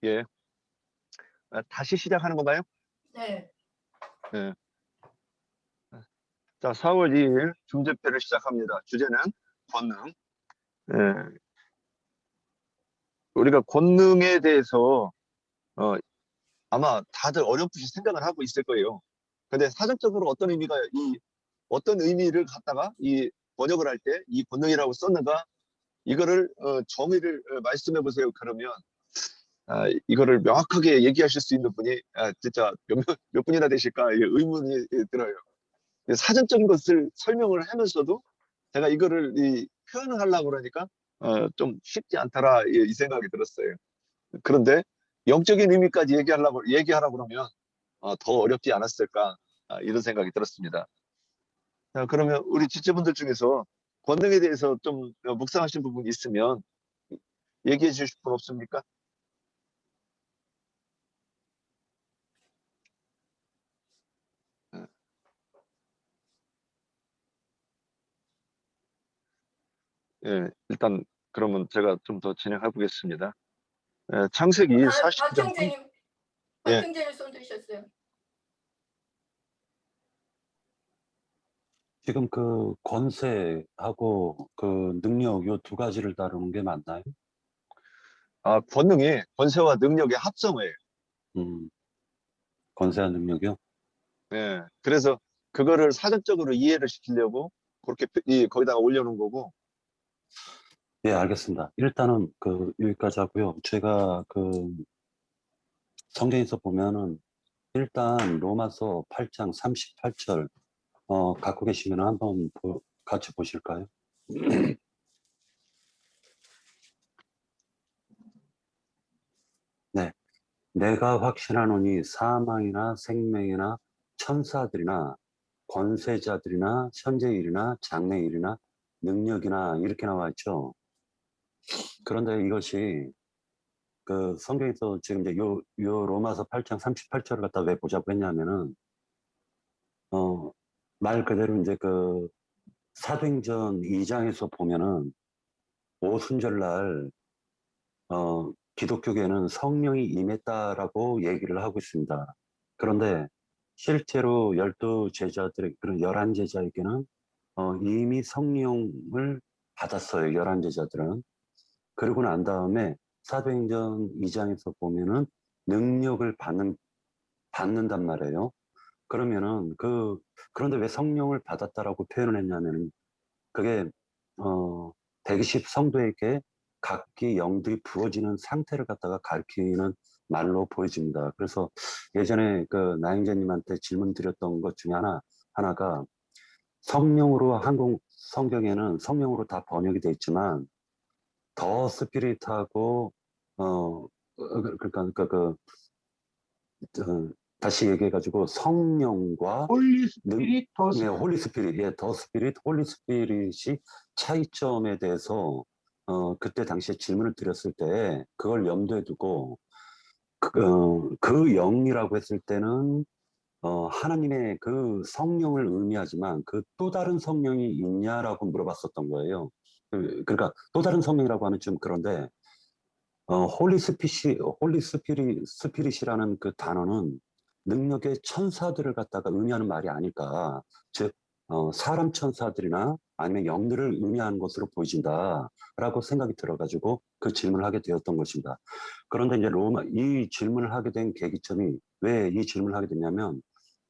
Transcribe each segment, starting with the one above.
예. 다시 시작하는 건가요? 네. 예. 자, 4월 2일 중재회를 시작합니다. 주제는 권능. 예. 우리가 권능에 대해서 어, 아마 다들 어렴풋이 생각을 하고 있을 거예요. 근데 사전적으로 어떤 의미를 갖다가 이 번역을 할 때 이 권능이라고 썼는가 이거를 정의를 말씀해 보세요. 그러면 이거를 명확하게 얘기하실 수 있는 분이 진짜 몇 분이나 되실까 이게 의문이 들어요. 사전적인 것을 설명을 하면서도 제가 이거를 표현을 하려고 그러니까 좀 쉽지 않더라 이 생각이 들었어요. 그런데 영적인 의미까지 얘기하라고 그러면 더 어렵지 않았을까 이런 생각이 들었습니다. 자, 그러면 우리 지체분들 중에서 권능에 대해서 좀 묵상하신 부분이 있으면 얘기해 주실 분 없습니까? 예, 일단 그러면 제가 좀 더 진행해 보겠습니다. 창세기 40장 예, 박형재님 손 드셨어요. 지금 그 권세하고 그 능력 요 두 가지를 다루는 게 맞나요? 권능이 권세와 능력의 합성어예요. 권세와 능력이요? 예, 그래서 그거를 사전적으로 이해를 시키려고 그렇게 거기다가 올려놓은 거고. 예, 알겠습니다. 일단은 그 여기까지 하고요. 제가 그 성경에서 보면은 일단 로마서 8장 38절 갖고 계시면 한번 같이 보실까요? 네. 내가 확신하노니 사망이나 생명이나 천사들이나 권세자들이나 현재일이나 장래일이나 능력이나 이렇게 나와 있죠. 그런데 이것이 그 성경에서 지금 이제 요 로마서 8장 38절을 갖다 왜 보자고 했냐면은 말 그대로 이제 그 사도행전 2장에서 보면은 오순절날 기독교계는 성령이 임했다라고 얘기를 하고 있습니다. 그런데 실제로 12제자들의 그런 11제자에게는 이미 성령을 받았어요. 11제자들은. 그러고 난 다음에 사도행전 2장에서 보면은 능력을 받는단 말이에요. 그러면은 그런데 왜 성령을 받았다라고 표현을 했냐면은 그게 120 성도에게 각기 영들이 부어지는 상태를 갖다가 가리키는 말로 보여집니다. 그래서 예전에 그 나영재님한테 질문 드렸던 것 중에 하나가 성령으로 한국 성경에는 성령으로 다 번역이 돼 있지만 더 스피릿하고 그러니까 다시 얘기해가지고 성령과 홀리 스피릿, 더 스피릿. 홀리 스피릿, 예, 더 스피릿, 홀리 스피릿이 차이점에 대해서 그때 당시에 질문을 드렸을 때 그걸 염두에 두고 그 영이라고 했을 때는 하나님의 그 성령을 의미하지만 그 또 다른 성령이 있냐라고 물어봤었던 거예요. 그러니까 또 다른 성령이라고 하면 좀 그런데 스피릿이라는 그 단어는 능력의 천사들을 갖다가 의미하는 말이 아닐까. 즉, 사람 천사들이나 아니면 영들을 의미하는 것으로 보여진다라고 생각이 들어가지고 그 질문을 하게 되었던 것입니다. 그런데 이제 이 질문을 하게 된 계기점이 왜 이 질문을 하게 됐냐면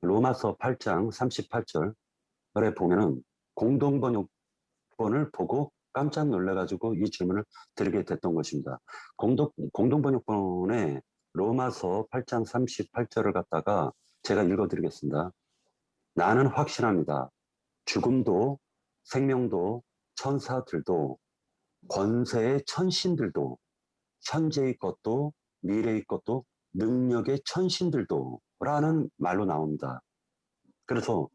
로마서 8장 38절에 보면은 공동번역본을 보고 깜짝 놀라가지고 이 질문을 드리게 됐던 것입니다. 공동번역본에 로마서 8장 38절을 갖다가 제가 읽어드리겠습니다. 나는 확신합니다. 죽음도 생명도 천사들도 권세의 천신들도 현재의 것도 미래의 것도 능력의 천신들도 라는 말로 나옵니다. 그래서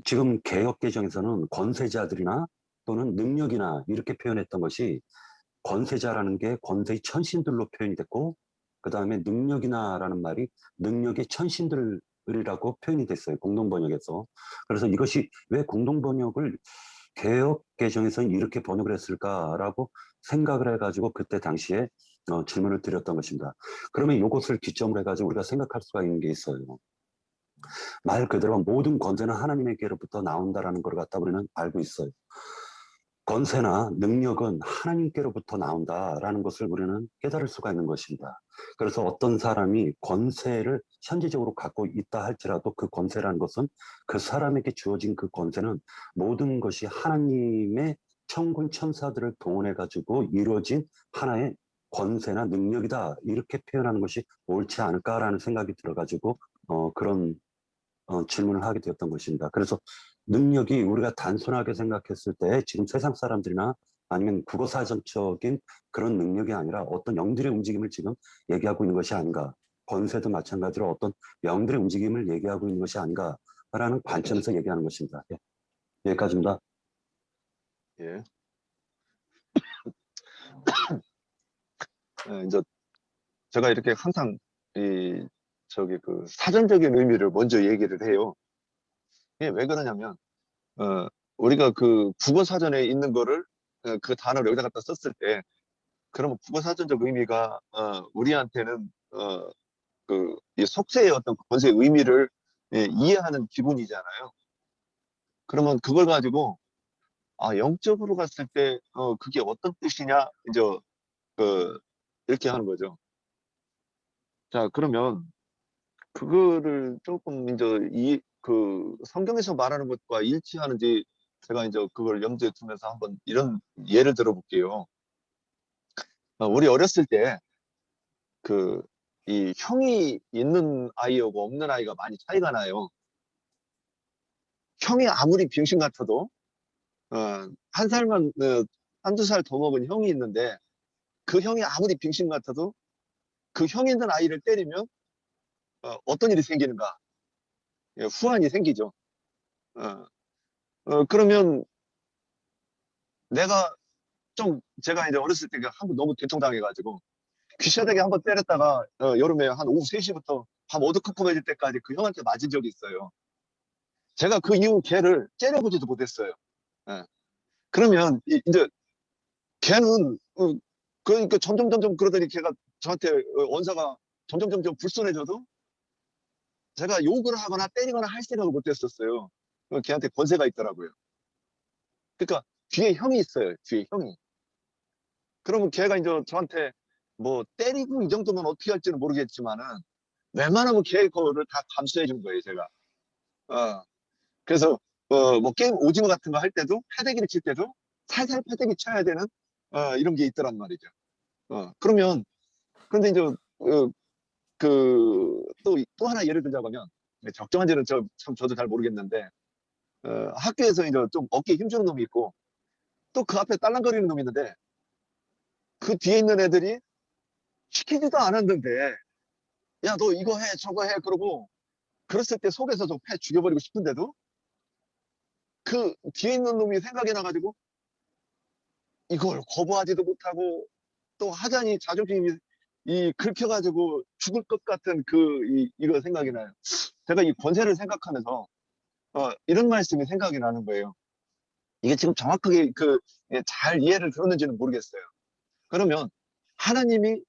지금 개혁개정에서는 권세자들이나 또는 능력이나 이렇게 표현했던 것이 권세자라는 게 권세의 천신들로 표현이 됐고 그 다음에 능력이나라는 말이 능력의 천신들이라고 표현이 됐어요. 공동번역에서. 그래서 이것이 왜 공동번역을 개역 개정에서는 이렇게 번역을 했을까라고 생각을 해가지고 그때 당시에 질문을 드렸던 것입니다. 그러면 이것을 기점으로 해가지고 우리가 생각할 수가 있는 게 있어요. 말 그대로 모든 권세는 하나님에게로부터 나온다라는 걸 갖다 우리는 알고 있어요. 권세나 능력은 하나님께로부터 나온다라는 것을 우리는 깨달을 수가 있는 것입니다. 그래서 어떤 사람이 권세를 현지적으로 갖고 있다 할지라도 그 권세라는 것은 그 사람에게 주어진 그 권세는 모든 것이 하나님의 천군 천사들을 동원해 가지고 이루어진 하나의 권세나 능력이다, 이렇게 표현하는 것이 옳지 않을까라는 생각이 들어가지고 그런 질문을 하게 되었던 것입니다. 그래서 능력이 우리가 단순하게 생각했을 때 지금 세상 사람들이나 아니면 국어사전적인 그런 능력이 아니라 어떤 영들의 움직임을 지금 얘기하고 있는 것이 아닌가. 권세도 마찬가지로 어떤 영들의 움직임을 얘기하고 있는 것이 아닌가라는 관점에서 얘기하는 것입니다. 예. 여기까지입니다. 예. 이제 제가 이렇게 항상 그 사전적인 의미를 먼저 얘기를 해요. 이게 왜 그러냐면, 우리가 그 국어 사전에 있는 거를 그 단어를 여기다 갖다 썼을 때, 그러면 국어 사전적 의미가 우리한테는 이 속세의 어떤 권세의 의미를 이해하는 기분이잖아요. 그러면 그걸 가지고 영적으로 갔을 때 그게 어떤 뜻이냐 이제 이렇게 하는 거죠. 자, 그러면 그거를 조금 이제 그 성경에서 말하는 것과 일치하는지 제가 이제 그걸 염두에 두면서 한번 이런 예를 들어볼게요. 우리 어렸을 때 그 이 형이 있는 아이하고 없는 아이가 많이 차이가 나요. 형이 아무리 병신 같아도 한 살만 한두 살 더 먹은 형이 있는데 그 형이 아무리 병신 같아도 그 형 있는 아이를 때리면 어떤 일이 생기는가? 예, 후환이 생기죠. 어, 그러면 내가 제가 이제 어렸을 때 한번 너무 대통당해가지고 귀샤대게 한번 때렸다가 여름에 한 오후 3시부터 밤 어두컴컴해질 때까지 그 형한테 맞은 적이 있어요. 제가 그 이후 걔를 째려보지도 못했어요. 예. 그러면 이제 걔는 그러니까 점점 그러더니 걔가 저한테 언사가 점점 불손해져도 제가 욕을 하거나 때리거나 할 생각을 못했었어요. 걔한테 권세가 있더라고요. 그러니까 뒤에 형이 있어요. 뒤에 형이. 그러면 걔가 이제 저한테 뭐 때리고 이 정도면 어떻게 할지는 모르겠지만은 웬만하면 걔 거를 다 감수해 준 거예요, 제가. 어, 그래서 뭐 게임 오징어 같은 거 할 때도 패대기를 칠 때도 살살 패대기 쳐야 되는 이런 게 있더란 말이죠. 그러면 근데 이제 또 하나 예를 들자면 적정한지는 참 저도 잘 모르겠는데 학교에서 이제 좀 어깨에 힘주는 놈이 있고 또 그 앞에 딸랑거리는 놈이 있는데 그 뒤에 있는 애들이 시키지도 않았는데 야 너 이거 해 저거 해 그러고 그랬을 때 속에서 좀 패 죽여버리고 싶은데도 그 뒤에 있는 놈이 생각이 나가지고 이걸 거부하지도 못하고 또 하자니 자존심이 긁혀가지고 죽을 것 같은 이거 생각이 나요. 제가 이 권세를 생각하면서 이런 말씀이 생각이 나는 거예요. 이게 지금 정확하게 잘 이해를 들었는지는 모르겠어요. 그러면 하나님이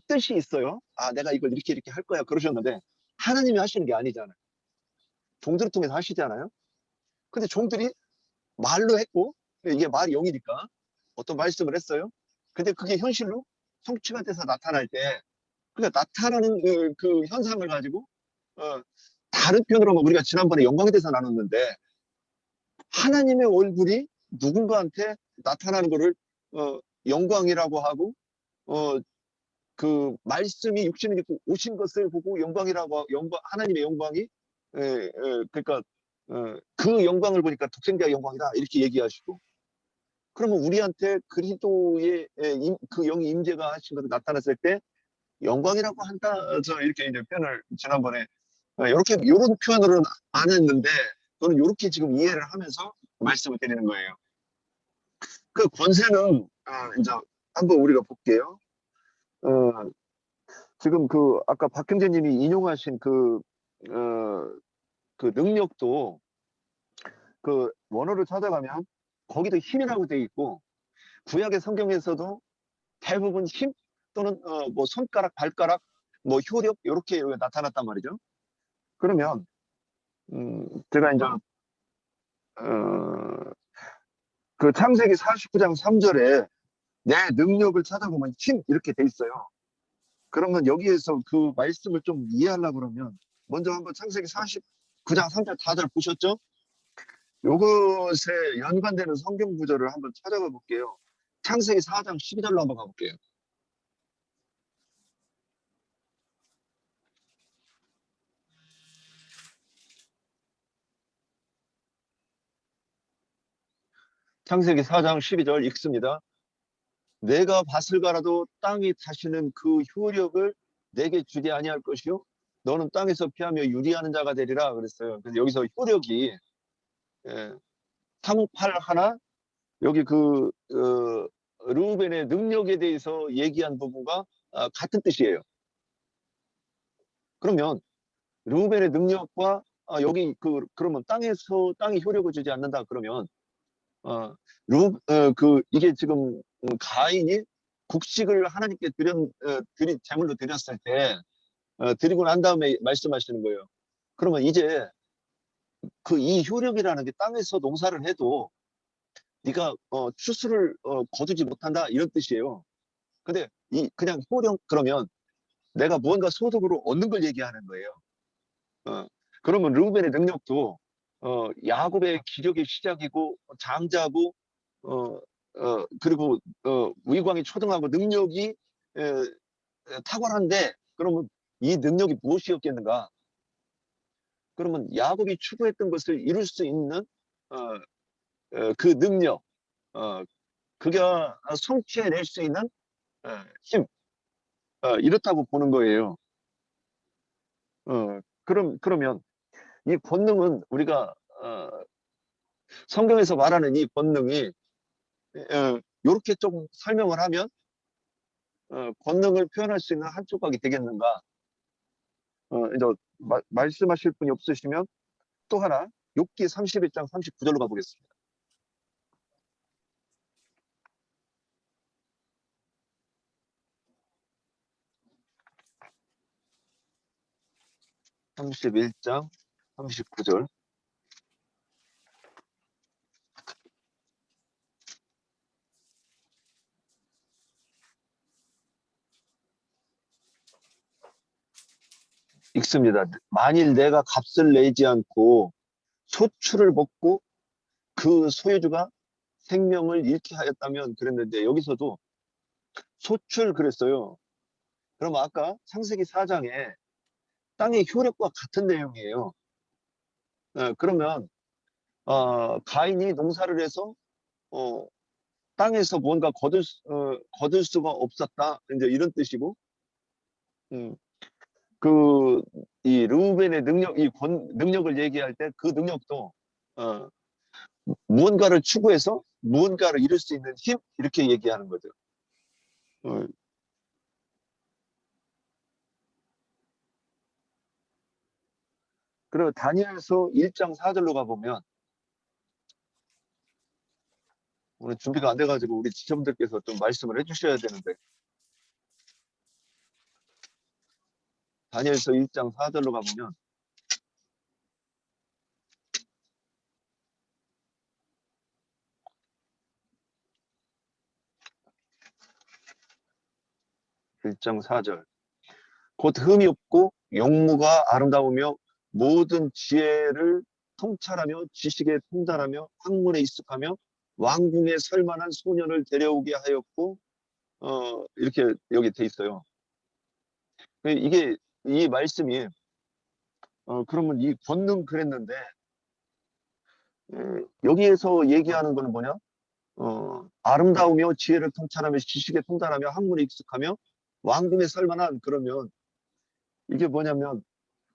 뜻이 있어요. 내가 이걸 이렇게 할 거야 그러셨는데 하나님이 하시는 게 아니잖아요. 종들을 통해서 하시잖아요. 근데 종들이 말로 했고 이게 말이 영이니까 어떤 말씀을 했어요. 근데 그게 현실로 성취가 돼서 나타날 때 그러니까 나타나는 그 현상을 가지고 어, 다른 편으로 뭐 우리가 지난번에 영광에 대해서 나눴는데 하나님의 얼굴이 누군가한테 나타나는 거를 영광이라고 하고 어, 그 말씀이 육신을 입고 오신 것을 보고 영광이라고 하나님의 영광이 그러니까 그 영광을 보니까 독생자의 영광이다 이렇게 얘기하시고 그러면 우리한테 그리스도의 그 영이 임재가 하신 것을 나타났을 때 영광이라고 한다 저 이렇게 이제 표현을 지난번에 이렇게 이런 표현으로는 안 했는데 저는 이렇게 지금 이해를 하면서 말씀을 드리는 거예요. 그 권세는 이제 한번 우리가 볼게요. 어, 지금 아까 박형재님이 인용하신 그 능력도 그 원어를 찾아가면 거기도 힘이라고 돼 있고 구약의 성경에서도 대부분 힘 또는 뭐 손가락, 발가락, 뭐 효력 이렇게 나타났단 말이죠. 그러면 제가 이제 그 창세기 49장 3절에 내 능력을 찾아보면 힘 이렇게 돼 있어요. 그러면 여기에서 그 말씀을 좀 이해하려고 그러면 먼저 한번 창세기 49장 3절 4절 보셨죠? 요것에 연관되는 성경 구절을 한번 찾아가 볼게요. 창세기 4장 12절로 한번 가볼게요. 창세기 4장 12절 읽습니다. 내가 밭을 갈아도 땅이 다시는 그 효력을 내게 주지 아니할 것이요 너는 땅에서 피하며 유리하는 자가 되리라 그랬어요. 그래서 여기서 효력이 사무팔 하나 여기 르우벤의 능력에 대해서 얘기한 부분과 같은 뜻이에요. 그러면 르우벤의 능력과 여기 그러면 땅이 효력을 주지 않는다 그러면 이게 지금 가인이 곡식을 하나님께 제물로 드렸을 때 드리고 난 다음에 말씀하시는 거예요. 그러면 이제 이 효력이라는 게 땅에서 농사를 해도 네가 추수를 거두지 못한다 이런 뜻이에요. 근데 그냥 효력 그러면 내가 무언가 소득으로 얻는 걸 얘기하는 거예요. 그러면 르우벤의 능력도 야곱의 기력의 시작이고 장자고 그리고 위광이 초등하고 능력이 탁월한데 그러면 이 능력이 무엇이었겠는가? 그러면 야곱이 추구했던 것을 이룰 수 있는 그 능력, 그게 성취해낼 수 있는 힘, 이렇다고 보는 거예요. 그러면 이 권능은 우리가 성경에서 말하는 이 권능이 이렇게 좀 설명을 하면 권능을 표현할 수 있는 한 조각이 되겠는가? 이제 말씀하실 분이 없으시면 또 하나 욥기 31장 39절로 가보겠습니다. 31장 39절. 읽습니다. 만일 내가 값을 내지 않고 소출을 먹고 그 소유주가 생명을 잃게 하였다면 그랬는데 여기서도 소출 그랬어요. 그럼 아까 창세기 4장에 땅의 효력과 같은 내용이에요. 그러면 가인이 농사를 해서 땅에서 뭔가 거둘 수가 없었다. 이제 이런 뜻이고, 음, 이 르우벤의 능력을 얘기할 때 그 능력도 무언가를 추구해서 무언가를 이룰 수 있는 힘 이렇게 얘기하는 거죠. 그리고 다니엘서 1장 4절로 가보면 오늘 준비가 안 돼가지고 우리 지청들께서 좀 말씀을 해주셔야 되는데 다니엘서 1장 4절로 가보면 (1장 4절) 곧 흠이 없고 용무가 아름다우며 모든 지혜를 통찰하며 지식에 통달하며 학문에 익숙하며 왕궁에 설만한 소년을 데려오게 하였고 이렇게 여기 돼 있어요. 이게 이 말씀이 그러면 이 권능 그랬는데 여기에서 얘기하는 거는 뭐냐? 아름다우며 지혜를 통찰하며 지식에 통달하며 학문에 익숙하며 왕궁에 설만한 그러면 이게 뭐냐면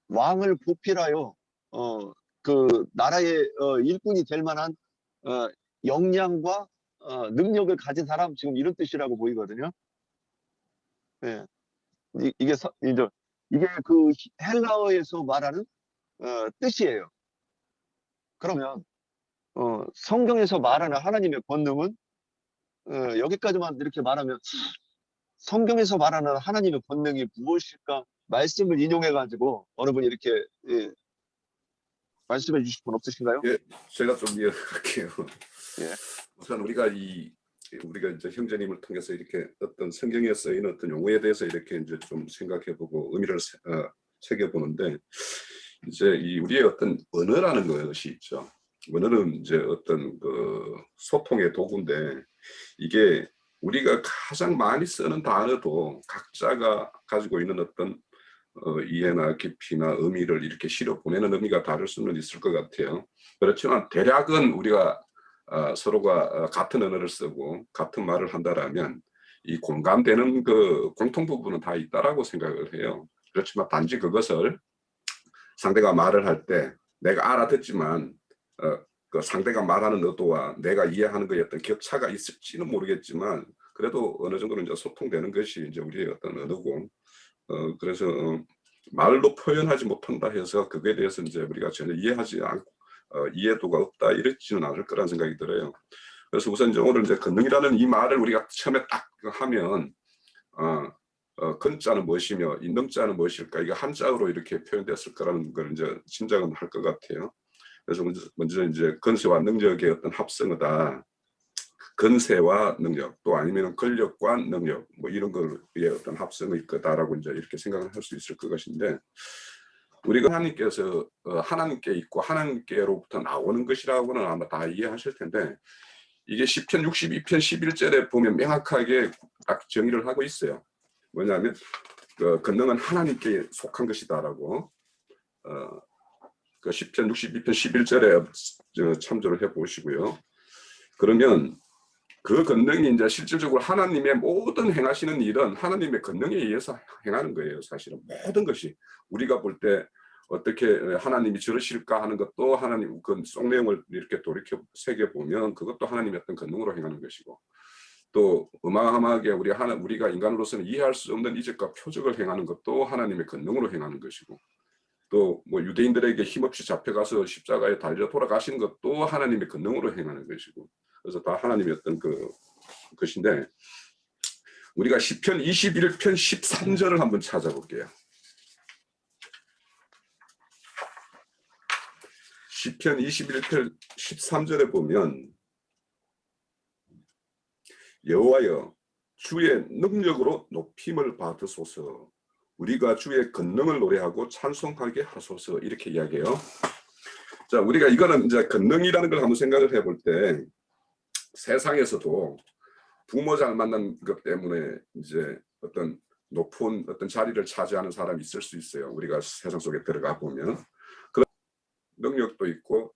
왕을 보필하여 그 나라의 일꾼이 될 만한 역량과 능력을 가진 사람 지금 이런 뜻이라고 보이거든요. 예. 이게 그 헬라어에서 말하는 뜻이에요. 그러면 성경에서 말하는 하나님의 권능은 여기까지만 이렇게 말하면 성경에서 말하는 하나님의 권능이 무엇일까? 말씀을 인용해가지고 어느 분이 이렇게 말씀해 주실 분 없으신가요? 예, 제가 좀 이어갈게요. 예. 우선 우리가 이제 형제님을 통해서 이렇게 어떤 성경에 쓰인 어떤 용어에 대해서 이렇게 이제 좀 생각해보고 의미를 새겨보는데, 이제 우리의 어떤 언어라는 것이 있죠. 언어는 이제 어떤 그 소통의 도구인데, 이게 우리가 가장 많이 쓰는 단어도 각자가 가지고 있는 어떤 이해나 깊이나 의미를 이렇게 실어 보내는 의미가 다를 수는 있을 것 같아요. 그렇지만 대략은 우리가 서로가 같은 언어를 쓰고 같은 말을 한다라면 이 공감되는 그 공통 부분은 다 있다라고 생각을 해요. 그렇지만 단지 그것을 상대가 말을 할 때 내가 알아듣지만 그 상대가 말하는 의도와 내가 이해하는 것에 어떤 격차가 있을지는 모르겠지만 그래도 어느 정도는 이제 소통되는 것이 이제 우리의 어떤 언어고, 그래서 말로 표현하지 못한다 해서 그거에 대해서 이제 우리가 전혀 이해하지 않고 이해도가 없다 이렇지는 않을 거란 생각이 들어요. 그래서 우선 이제 오늘 이제 권능이라는 이 말을 우리가 처음에 딱 하면 근자는 무엇이며 이 능자는 무엇일까, 이게 한자어로 이렇게 표현됐을 거라는 걸 이제 짐작은 할 것 같아요. 그래서 먼저 이제 근세와 능력의 어떤 합성어다. 근세와 능력, 또 아니면 권력과 능력, 뭐 이런 거의 어떤 합성일 거다라고 이제 이렇게 생각을 할 수 있을 것인데, 우리가 하나님께서 하나님께 있고 하나님께로부터 나오는 것이라고는 아마 다 이해하실 텐데, 이게 시편 62편 11절에 보면 명확하게 딱 정의를 하고 있어요. 뭐냐면 그 권능은 하나님께 속한 것이다라고. 그 시편 62편 11절에 참조를 해 보시고요. 그러면 그 권능이 이제 실질적으로 하나님의 모든 행하시는 일은 하나님의 권능에 의해서 행하는 거예요. 사실은 모든 것이 우리가 볼 때 어떻게 하나님이 저러실까 하는 것도 하나님 그 속내용을 이렇게 돌이켜 새겨 보면 그것도 하나님의 어떤 권능으로 행하는 것이고, 또 어마어마하게 우리가 인간으로서는 이해할 수 없는 이적과 표적을 행하는 것도 하나님의 권능으로 행하는 것이고, 또 뭐 유대인들에게 힘없이 잡혀가서 십자가에 달려 돌아가신 것도 하나님의 권능으로 행하는 것이고, 그래서 다 하나님의 어떤 것인데, 우리가 시편 21편 13절을 한번 찾아볼게요. 시편 21편 13절에 보면 여호와여 주의 능력으로 높임을 받으소서, 우리가 주의 권능을 노래하고 찬송하게 하소서, 이렇게 이야기해요. 자, 우리가 이거는 이제 권능이라는 걸 한번 생각을 해볼 때, 세상에서도 부모 잘 만난 것 때문에 이제 어떤 높은 어떤 자리를 차지하는 사람이 있을 수 있어요. 우리가 세상 속에 들어가 보면 그런 능력도 있고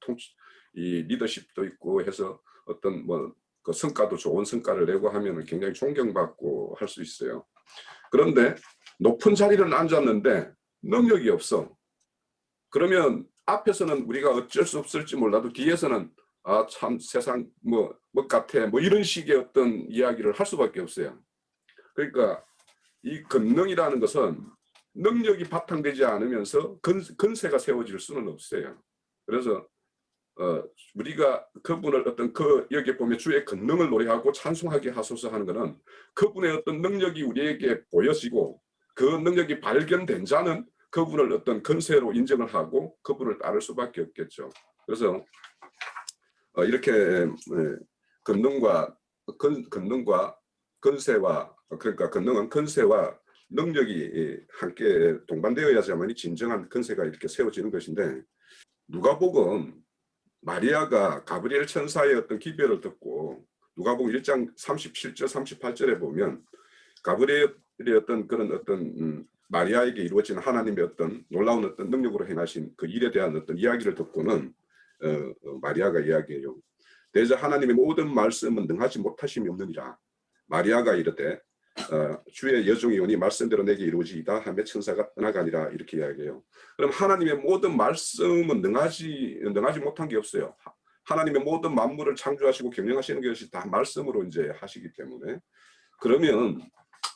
이 리더십도 있고 해서 어떤 뭐 그 성과도 좋은 성과를 내고 하면 굉장히 존경받고 할 수 있어요. 그런데 높은 자리를 앉았는데 능력이 없어. 그러면 앞에서는 우리가 어쩔 수 없을지 몰라도 뒤에서는 참 세상 뭐 같아 뭐 이런 식의 어떤 이야기를 할 수밖에 없어요. 그러니까 이 권능이라는 것은 능력이 바탕되지 않으면서 근세가 세워질 수는 없어요. 그래서 우리가 그분을 어떤 여기에 보면 주의 권능을 노래하고 찬송하게 하소서 하는 것은 그분의 어떤 능력이 우리에게 보여지고 그 능력이 발견된 자는 그분을 어떤 근세로 인정을 하고 그분을 따를 수밖에 없겠죠. 그래서 이렇게 권능과 근세와, 그러니까 권능은 근세와 능력이 함께 동반되어야지만이 진정한 근세가 이렇게 세워지는 것인데, 누가복음 마리아가 가브리엘 천사의 어떤 기별을 듣고 누가복음 1장 37절 38절에 보면 가브리엘의 어떤 그런 어떤 마리아에게 이루어진 하나님의 어떤 놀라운 어떤 능력으로 행하신 그 일에 대한 어떤 이야기를 듣고는 마리아가 이야기해요. 대저 하나님의 모든 말씀은 능하지 못하심이 없느니라. 마리아가 이르되 주의 여종이 오니 말씀대로 내게 이루어지이다 하며 천사가 떠나가니라, 이렇게 이야기해요. 그럼 하나님의 모든 말씀은 능하지 못한 게 없어요. 하나님의 모든 만물을 창조하시고 경영하시는 것이 다 말씀으로 이제 하시기 때문에, 그러면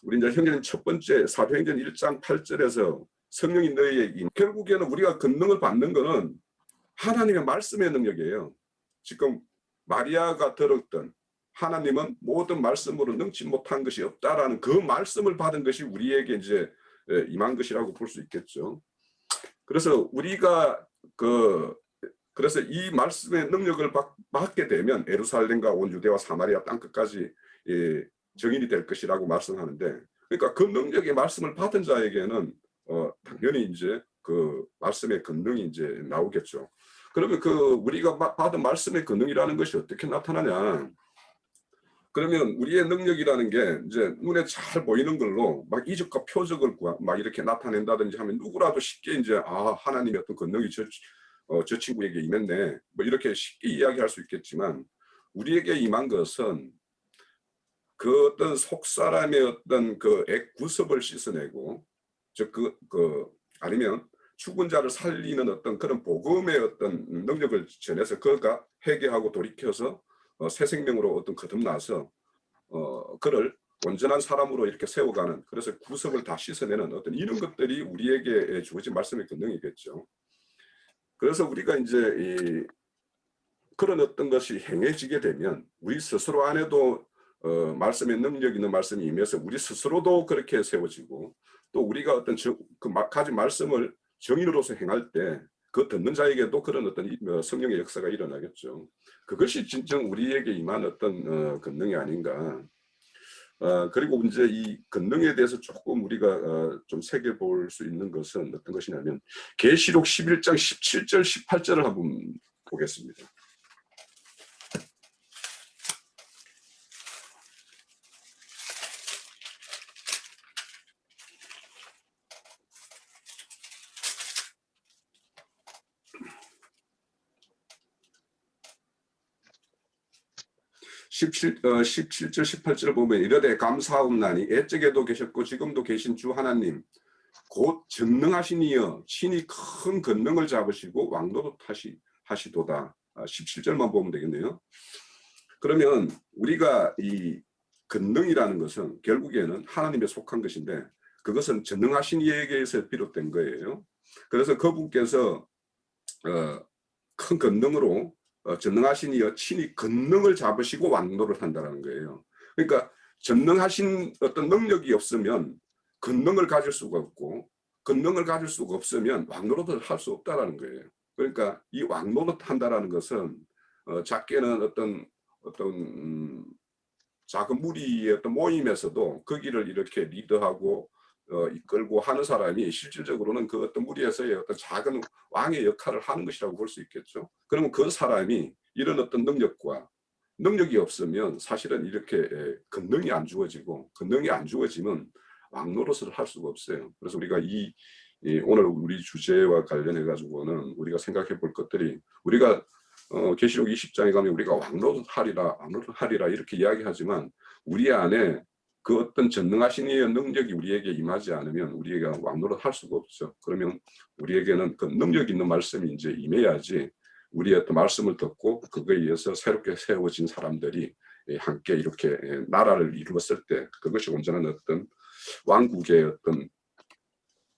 우리 이제 형제님 첫 번째 사도행전 1장 8절에서 성령이 너희에게, 결국에는 우리가 권능을 받는 것은 하나님의 말씀의 능력이에요. 지금 마리아가 들었던 하나님은 모든 말씀으로 능치 못한 것이 없다라는 그 말씀을 받은 것이 우리에게 이제 임한 것이라고 볼 수 있겠죠. 그래서 우리가 그래서 이 말씀의 능력을 받게 되면 예루살렘과 온 유대와 사마리아 땅끝까지 정인이 될 것이라고 말씀하는데, 그러니까 그 능력의 말씀을 받은 자에게는 당연히 이제 그 말씀의 권능이 이제 나오겠죠. 그러면 우리가 받은 말씀의 권능이라는 것이 어떻게 나타나냐? 그러면 우리의 능력이라는 게 이제 눈에 잘 보이는 걸로 막 이적과 표적을 막 이렇게 나타낸다든지 하면 누구라도 쉽게 이제 하나님의 어떤 권능이 저 친구에게 임했네, 뭐 이렇게 쉽게 이야기할 수 있겠지만, 우리에게 임한 것은 그 어떤 속사람의 어떤 그 액 구섭을 씻어내고, 아니면 죽은 자를 살리는 어떤 그런 복음의 어떤 능력을 전해서 그가 회개하고 돌이켜서 새 생명으로 어떤 거듭나서 그를 온전한 사람으로 이렇게 세워가는, 그래서 구석을 다 씻어내는 어떤 이런 것들이 우리에게 주어진 말씀의 권능이겠죠. 그래서 우리가 이제 그런 어떤 것이 행해지게 되면 우리 스스로 안에도 말씀의 능력 있는 말씀이 임해서 우리 스스로도 그렇게 세워지고, 또 우리가 어떤 가진 말씀을 정인으로서 행할 때 그 듣는 자에게도 그런 어떤 성령의 역사가 일어나겠죠. 그것이 진정 우리에게 임한 어떤 권능이 아닌가. 그리고 이제 이 권능에 대해서 조금 우리가 좀 새겨볼 수 있는 것은 어떤 것이냐면 계시록 11장 17절 18절을 한번 보겠습니다. (17절) 18절을 보면 이르되 감사하옵나니 옛적에도 계셨고 지금도 계신 주 하나님 곧 전능하신 이여 친히 큰 권능을 잡으시고 왕노릇 하시도다. 17절만 보면 되겠네요. 그러면 우리가 이 권능이라는 것은 결국에는 하나님에 속한 것인데, 그것은 전능하신 이에게서 비롯된 거예요. 그래서 그분께서 큰 권능으로 전능하신 이여 친히 권능을 잡으시고 왕노를 한다는 거예요. 그러니까 전능하신 어떤 능력이 없으면 권능을 가질 수가 없고, 권능을 가질 수가 없으면 왕노릇을 할 수 없다라는 거예요. 그러니까 이 왕노릇 한다라는 것은 작게는 어떤 작은 무리의 어떤 모임에서도 거기를 이렇게 리더하고 이끌고 하는 사람이 실질적으로는 그 어떤 무리에서의 어떤 작은 왕의 역할을 하는 것이라고 볼 수 있겠죠. 그러면 그 사람이 이런 어떤 능력이 없으면 사실은 이렇게 권능이 안 주어지고, 권능이 안 주어지면 왕노릇을 할 수가 없어요. 그래서 우리가 오늘 우리 주제와 관련해 가지고는 우리가 생각해 볼 것들이, 우리가 계시록 20장에 가면 우리가 왕노릇하리라 이렇게 이야기하지만, 우리 안에 그 어떤 전능하신 이의 능력이 우리에게 임하지 않으면 우리가 왕노릇 할 수가 없죠. 그러면 우리에게는 그 능력 있는 말씀이 이제 임해야지 우리의 어떤 말씀을 듣고 그거에 의해서 새롭게 세워진 사람들이 함께 이렇게 나라를 이루었을 때 그것이 온전한 어떤 왕국의 어떤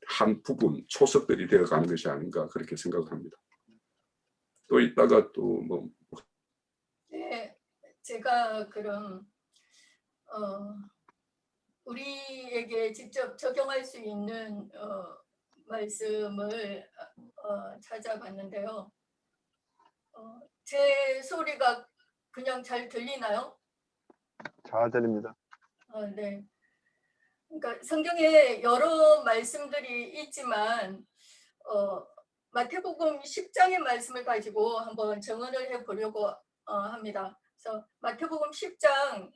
한 부분 초석들이 되어가는 것이 아닌가, 그렇게 생각합니다. 또 이따가 또 뭐. 네, 제가 그럼 우리에게 직접 적용할 수 있는 말씀을 찾아봤는데요. 제 소리가 그냥 잘 들리나요? 잘 들립니다. 네. 그러니까 성경에 여러 말씀들이 있지만 마태복음 10장의 말씀을 가지고 한번 정언을 해보려고 합니다. 그래서 마태복음 10장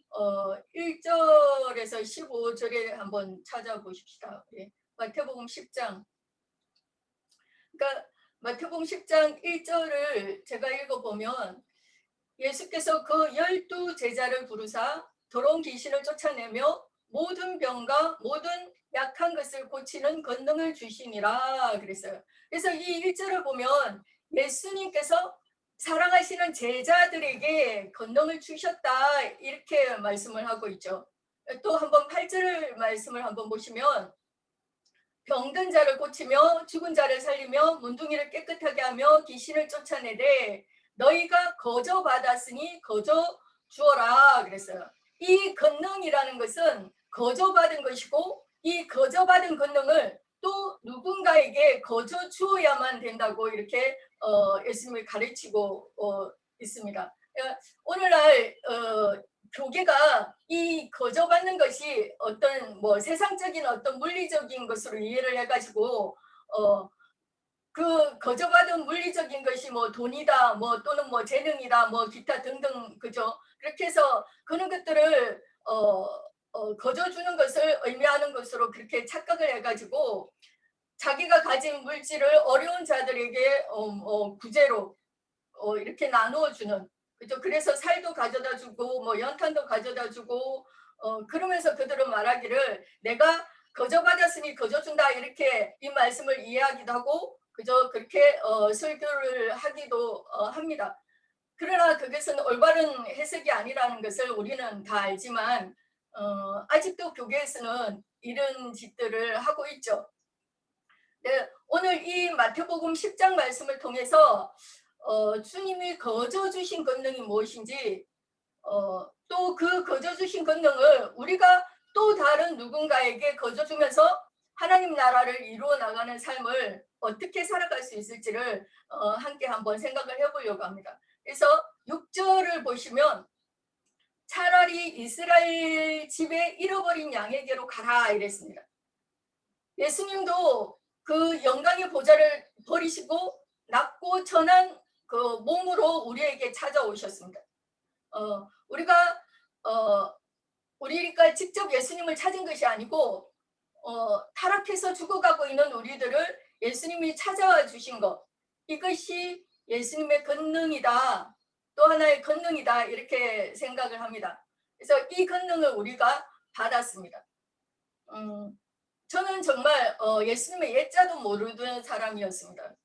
1절에서 15절에 한번 찾아보십시다. 네. 마태복음 10장. 그러니까 마태복음 10장 1절을 제가 읽어보면, 예수께서 그 12 제자를 부르사 더러운 귀신을 쫓아내며 모든 병과 모든 약한 것을 고치는 권능을 주시니라 그랬어요. 그래서 이 1절을 보면 예수님께서 사랑하시는 제자들에게 권능을 주셨다 이렇게 말씀을 하고 있죠. 또 한번 8절 말씀을 한번 보시면, 병든 자를 고치며 죽은 자를 살리며 문둥이를 깨끗하게 하며 귀신을 쫓아내되 너희가 거저 받았으니 거저 주어라 그랬어요. 이 권능이라는 것은 거저 받은 것이고 이 거저 받은 권능을 또 누군가에게 거저 주어야만 된다고 이렇게 예수님이 가르치고 있습니다. 오늘날 교계가 이 거저 받는 것이 어떤 뭐 세상적인 어떤 물리적인 것으로 이해를 해가지고 그 거저받은 물리적인 것이 뭐 돈이다, 뭐 또는 뭐 재능이다, 뭐 기타 등등 그죠? 그렇게 해서 그런 것들을 거저주는 것을 의미하는 것으로 그렇게 착각을 해가지고 자기가 가진 물질을 어려운 자들에게 구제로 이렇게 나누어주는 그죠? 그래서 살도 가져다주고 뭐 연탄도 가져다주고 그러면서 그들은 말하기를 내가 거저받았으니 거저준다 이렇게 이 말씀을 이해하기도 하고 그저 그렇게 설교를 하기도 합니다. 그러나 그것은 올바른 해석이 아니라는 것을 우리는 다 알지만 아직도 교계에서는 이런 짓들을 하고 있죠. 네, 오늘 이 마태복음 10장 말씀을 통해서 주님이 거저 주신 권능이 무엇인지 또 그 거저 주신 권능을 우리가 또 다른 누군가에게 거저 주면서 하나님 나라를 이루어 나가는 삶을 어떻게 살아갈 수 있을지를 함께 한번 생각을 해보려고 합니다. 그래서 6절을 보시면 차라리 이스라엘 집에 잃어버린 양에게로 가라 이랬습니다. 예수님도 그 영광의 보좌를 버리시고 낮고 천한 그 몸으로 우리에게 찾아오셨습니다. 우리가 직접 예수님을 찾은 것이 아니고 타락해서 죽어가고 있는 우리들을 예수님이 찾아와 주신 것 이것이 예수님의 권능이다. 또 하나의 권능이다 이렇게 생각을 합니다. 그래서 이 권능을 우리가 받았습니다. 저는 정말 예수님의 예자도 모르던 사람이었습니다.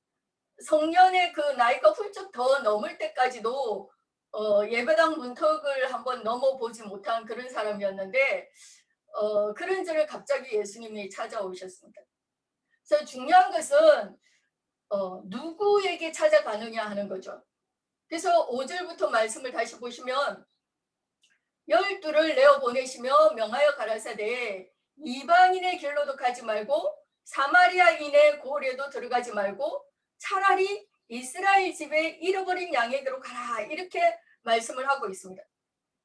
성년의 그 나이가 훌쩍 더 넘을 때까지도 예배당 문턱을 한번 넘어보지 못한 그런 사람이었는데 그런 저를 갑자기 예수님이 찾아오셨습니다. 그래서 중요한 것은 누구에게 찾아가느냐 하는 거죠. 그래서 5절부터 말씀을 다시 보시면 12를 내어보내시며 명하여 가라사대 이방인의 길로도 가지 말고 사마리아인의 고을에도 들어가지 말고 차라리 이스라엘 집에 잃어버린 양에게로 가라 이렇게 말씀을 하고 있습니다.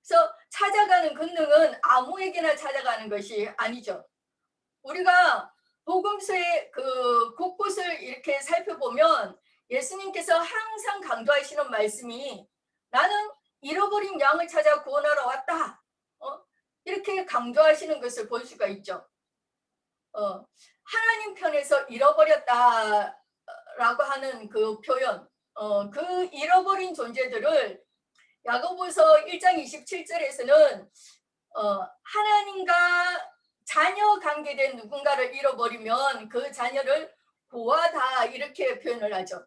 그래서 찾아가는 권능은 아무에게나 찾아가는 것이 아니죠. 우리가 복음서의 그 곳곳을 이렇게 살펴보면 예수님께서 항상 강조하시는 말씀이 나는 잃어버린 양을 찾아 구원하러 왔다. 이렇게 강조하시는 것을 볼 수가 있죠. 하나님 편에서 잃어버렸다라고 하는 그 표현, 그 잃어버린 존재들을 야고보서 1장 27절에서는 하나님과 자녀 관계된 누군가를 잃어버리면 그 자녀를 고아다 이렇게 표현을 하죠.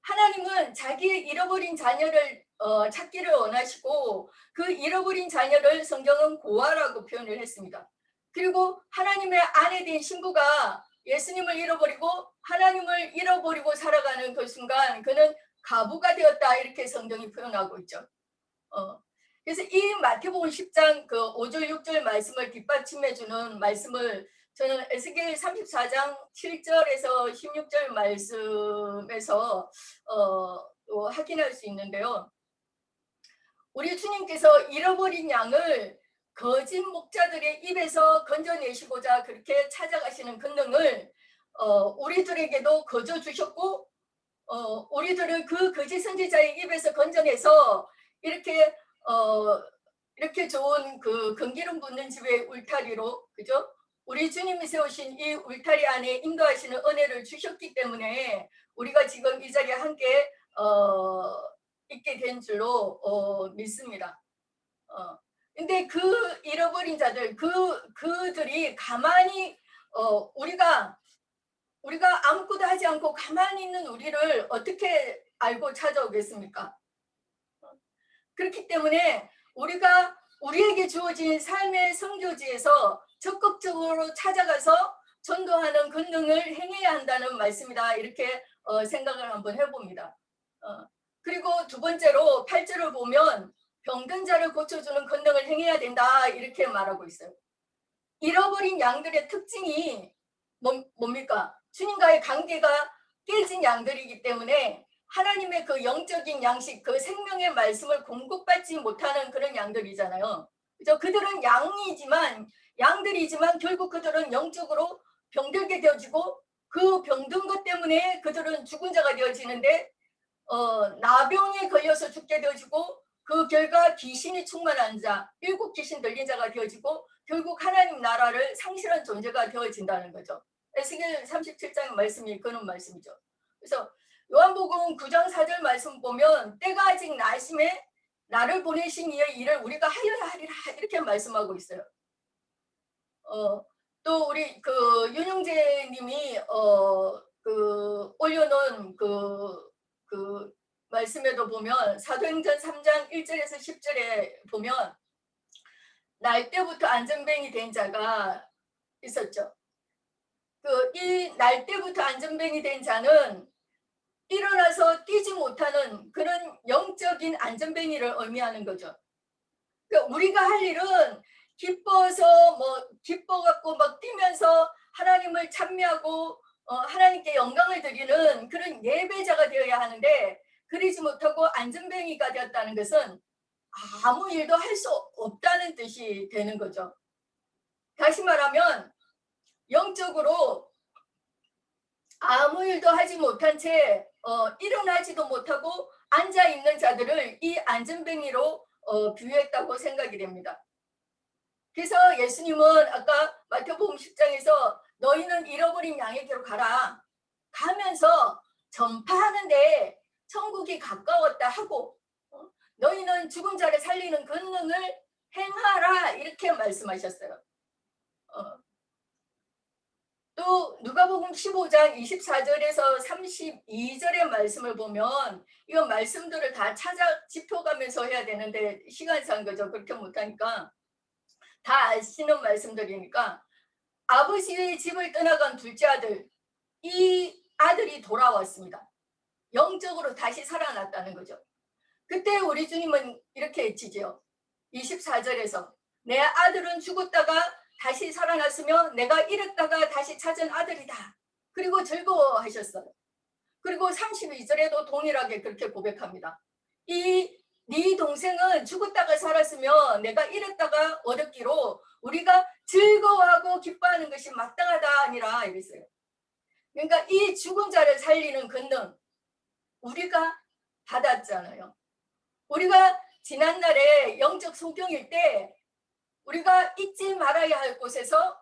하나님은 자기의 잃어버린 자녀를 찾기를 원하시고 그 잃어버린 자녀를 성경은 고아라고 표현을 했습니다. 그리고 하나님의 아내된 신부가 예수님을 잃어버리고 하나님을 잃어버리고 살아가는 그 순간 그는 가부가 되었다 이렇게 성경이 표현하고 있죠. 그래서 이 마태복음 10장 그 5절 6절 말씀을 뒷받침해주는 말씀을 저는 에스겔 34장 7절에서 16절 말씀에서 확인할 수 있는데요. 우리 주님께서 잃어버린 양을 거짓 목자들의 입에서 건져내시고자 그렇게 찾아가시는 권능을 우리들에게도 거저 주셨고 우리들을 그 거짓 선지자의 입에서 건져내서 이렇게 좋은 그 금기름 붓는 집의 울타리로 그죠? 우리 주님이 세우신 이 울타리 안에 인도하시는 은혜를 주셨기 때문에 우리가 지금 이 자리에 함께 있게 된 줄로 믿습니다. 근데 그 잃어버린 자들 그들이 가만히 우리가 아무것도 하지 않고 가만히 있는 우리를 어떻게 알고 찾아오겠습니까? 그렇기 때문에 우리가 우리에게 주어진 삶의 선교지에서 적극적으로 찾아가서 전도하는 권능을 행해야 한다는 말씀이다. 이렇게 생각을 한번 해봅니다. 그리고 두 번째로 8절을 보면 병든 자를 고쳐주는 권능을 행해야 된다 이렇게 말하고 있어요. 잃어버린 양들의 특징이 뭡니까? 주님과의 관계가 깨진 양들이기 때문에 하나님의 그 영적인 양식, 그 생명의 말씀을 공급받지 못하는 그런 양들이잖아요. 그죠? 그들은 양들이지만 결국 그들은 영적으로 병들게 되어지고 그 병든 것 때문에 그들은 죽은 자가 되어지는데 나병에 걸려서 죽게 되어지고 그 결과 귀신이 충만한 자, 7 귀신 들린 자가 되어지고 결국 하나님 나라를 상실한 존재가 되어진다는 거죠. 에스겔 37장의 말씀이 그런 말씀이죠. 그래서 요한복음 9장 4절 말씀 보면 때가 아직 나심에 나를 보내신 이의 일을 우리가 하여야 하리라 이렇게 말씀하고 있어요. 또 우리 그 윤영재 님이 올려놓은 그 말씀에도 보면 사도행전 3장 1절에서 10절에 보면 날 때부터 안전뱅이 된 자가 있었죠. 이 날 때부터 안전뱅이 된 자는 일어나서 뛰지 못하는 그런 영적인 안전뱅이를 의미하는 거죠. 그러니까 우리가 할 일은 기뻐갖고 막 뛰면서 하나님을 찬미하고 하나님께 영광을 드리는 그런 예배자가 되어야 하는데 그러지 못하고 안전뱅이가 되었다는 것은 아무 일도 할 수 없다는 뜻이 되는 거죠. 다시 말하면 영적으로 아무 일도 하지 못한 채 일어나지도 못하고 앉아있는 자들을 이 안전뱅이로 비유했다고 생각이 됩니다. 그래서 예수님은 아까 마태복음 10장에서 너희는 잃어버린 양에게로 가라. 가면서 전파하는데 천국이 가까웠다 하고 너희는 죽은 자를 살리는 권능을 행하라 이렇게 말씀하셨어요. 또 누가복음 15장 24절에서 32절의 말씀을 보면 이건 말씀들을 다 찾아 짚어가면서 해야 되는데 시간상 그죠 그렇게 못하니까 다 아시는 말씀들이니까 아버지의 집을 떠나간 둘째 아들 이 아들이 돌아왔습니다. 영적으로 다시 살아났다는 거죠. 그때 우리 주님은 이렇게 외치죠. 24절에서 내 아들은 죽었다가 다시 살아났으며 내가 잃었다가 다시 찾은 아들이다. 그리고 즐거워하셨어요. 그리고 32절에도 동일하게 그렇게 고백합니다. 네 동생은 죽었다가 살았으며 내가 잃었다가 얻었기로 우리가 즐거워하고 기뻐하는 것이 마땅하다 아니라 이랬어요. 그러니까 이 죽은 자를 살리는 권능 우리가 받았잖아요. 우리가 지난날에 영적 소경일 때 우리가 잊지 말아야 할 곳에서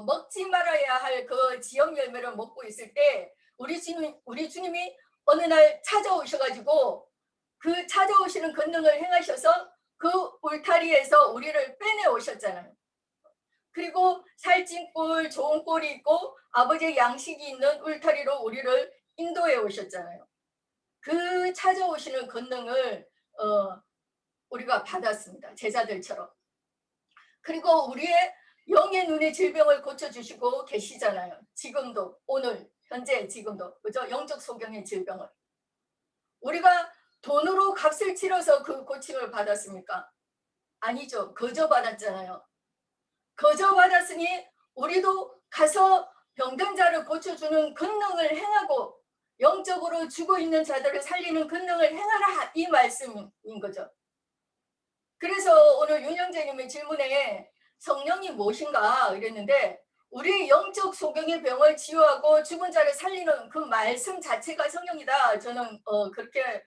먹지 말아야 할 그 지역 열매를 먹고 있을 때 우리 주님이 어느 날 찾아오셔가지고 그 찾아오시는 권능을 행하셔서 그 울타리에서 우리를 빼내 오셨잖아요. 그리고 살찐 꼴, 좋은 꼴이 있고 아버지의 양식이 있는 울타리로 우리를 인도해 오셨잖아요. 그 찾아오시는 권능을 우리가 받았습니다. 제자들처럼. 그리고 우리의 영의 눈의 질병을 고쳐주시고 계시잖아요. 지금도 오늘 현재 지금도 그죠? 영적 소경의 질병을 우리가 돈으로 값을 치러서 그 고침을 받았습니까? 아니죠. 거저 받았잖아요. 거저 받았으니 우리도 가서 병든 자를 고쳐주는 권능을 행하고 영적으로 죽어 있는 자들을 살리는 권능을 행하라 이 말씀인 거죠. 그래서 오늘 윤영재님의 질문에 성령이 무엇인가 이랬는데 우리 영적 소경의 병을 치유하고 죽은 자를 살리는 그 말씀 자체가 성령이다. 저는 그렇게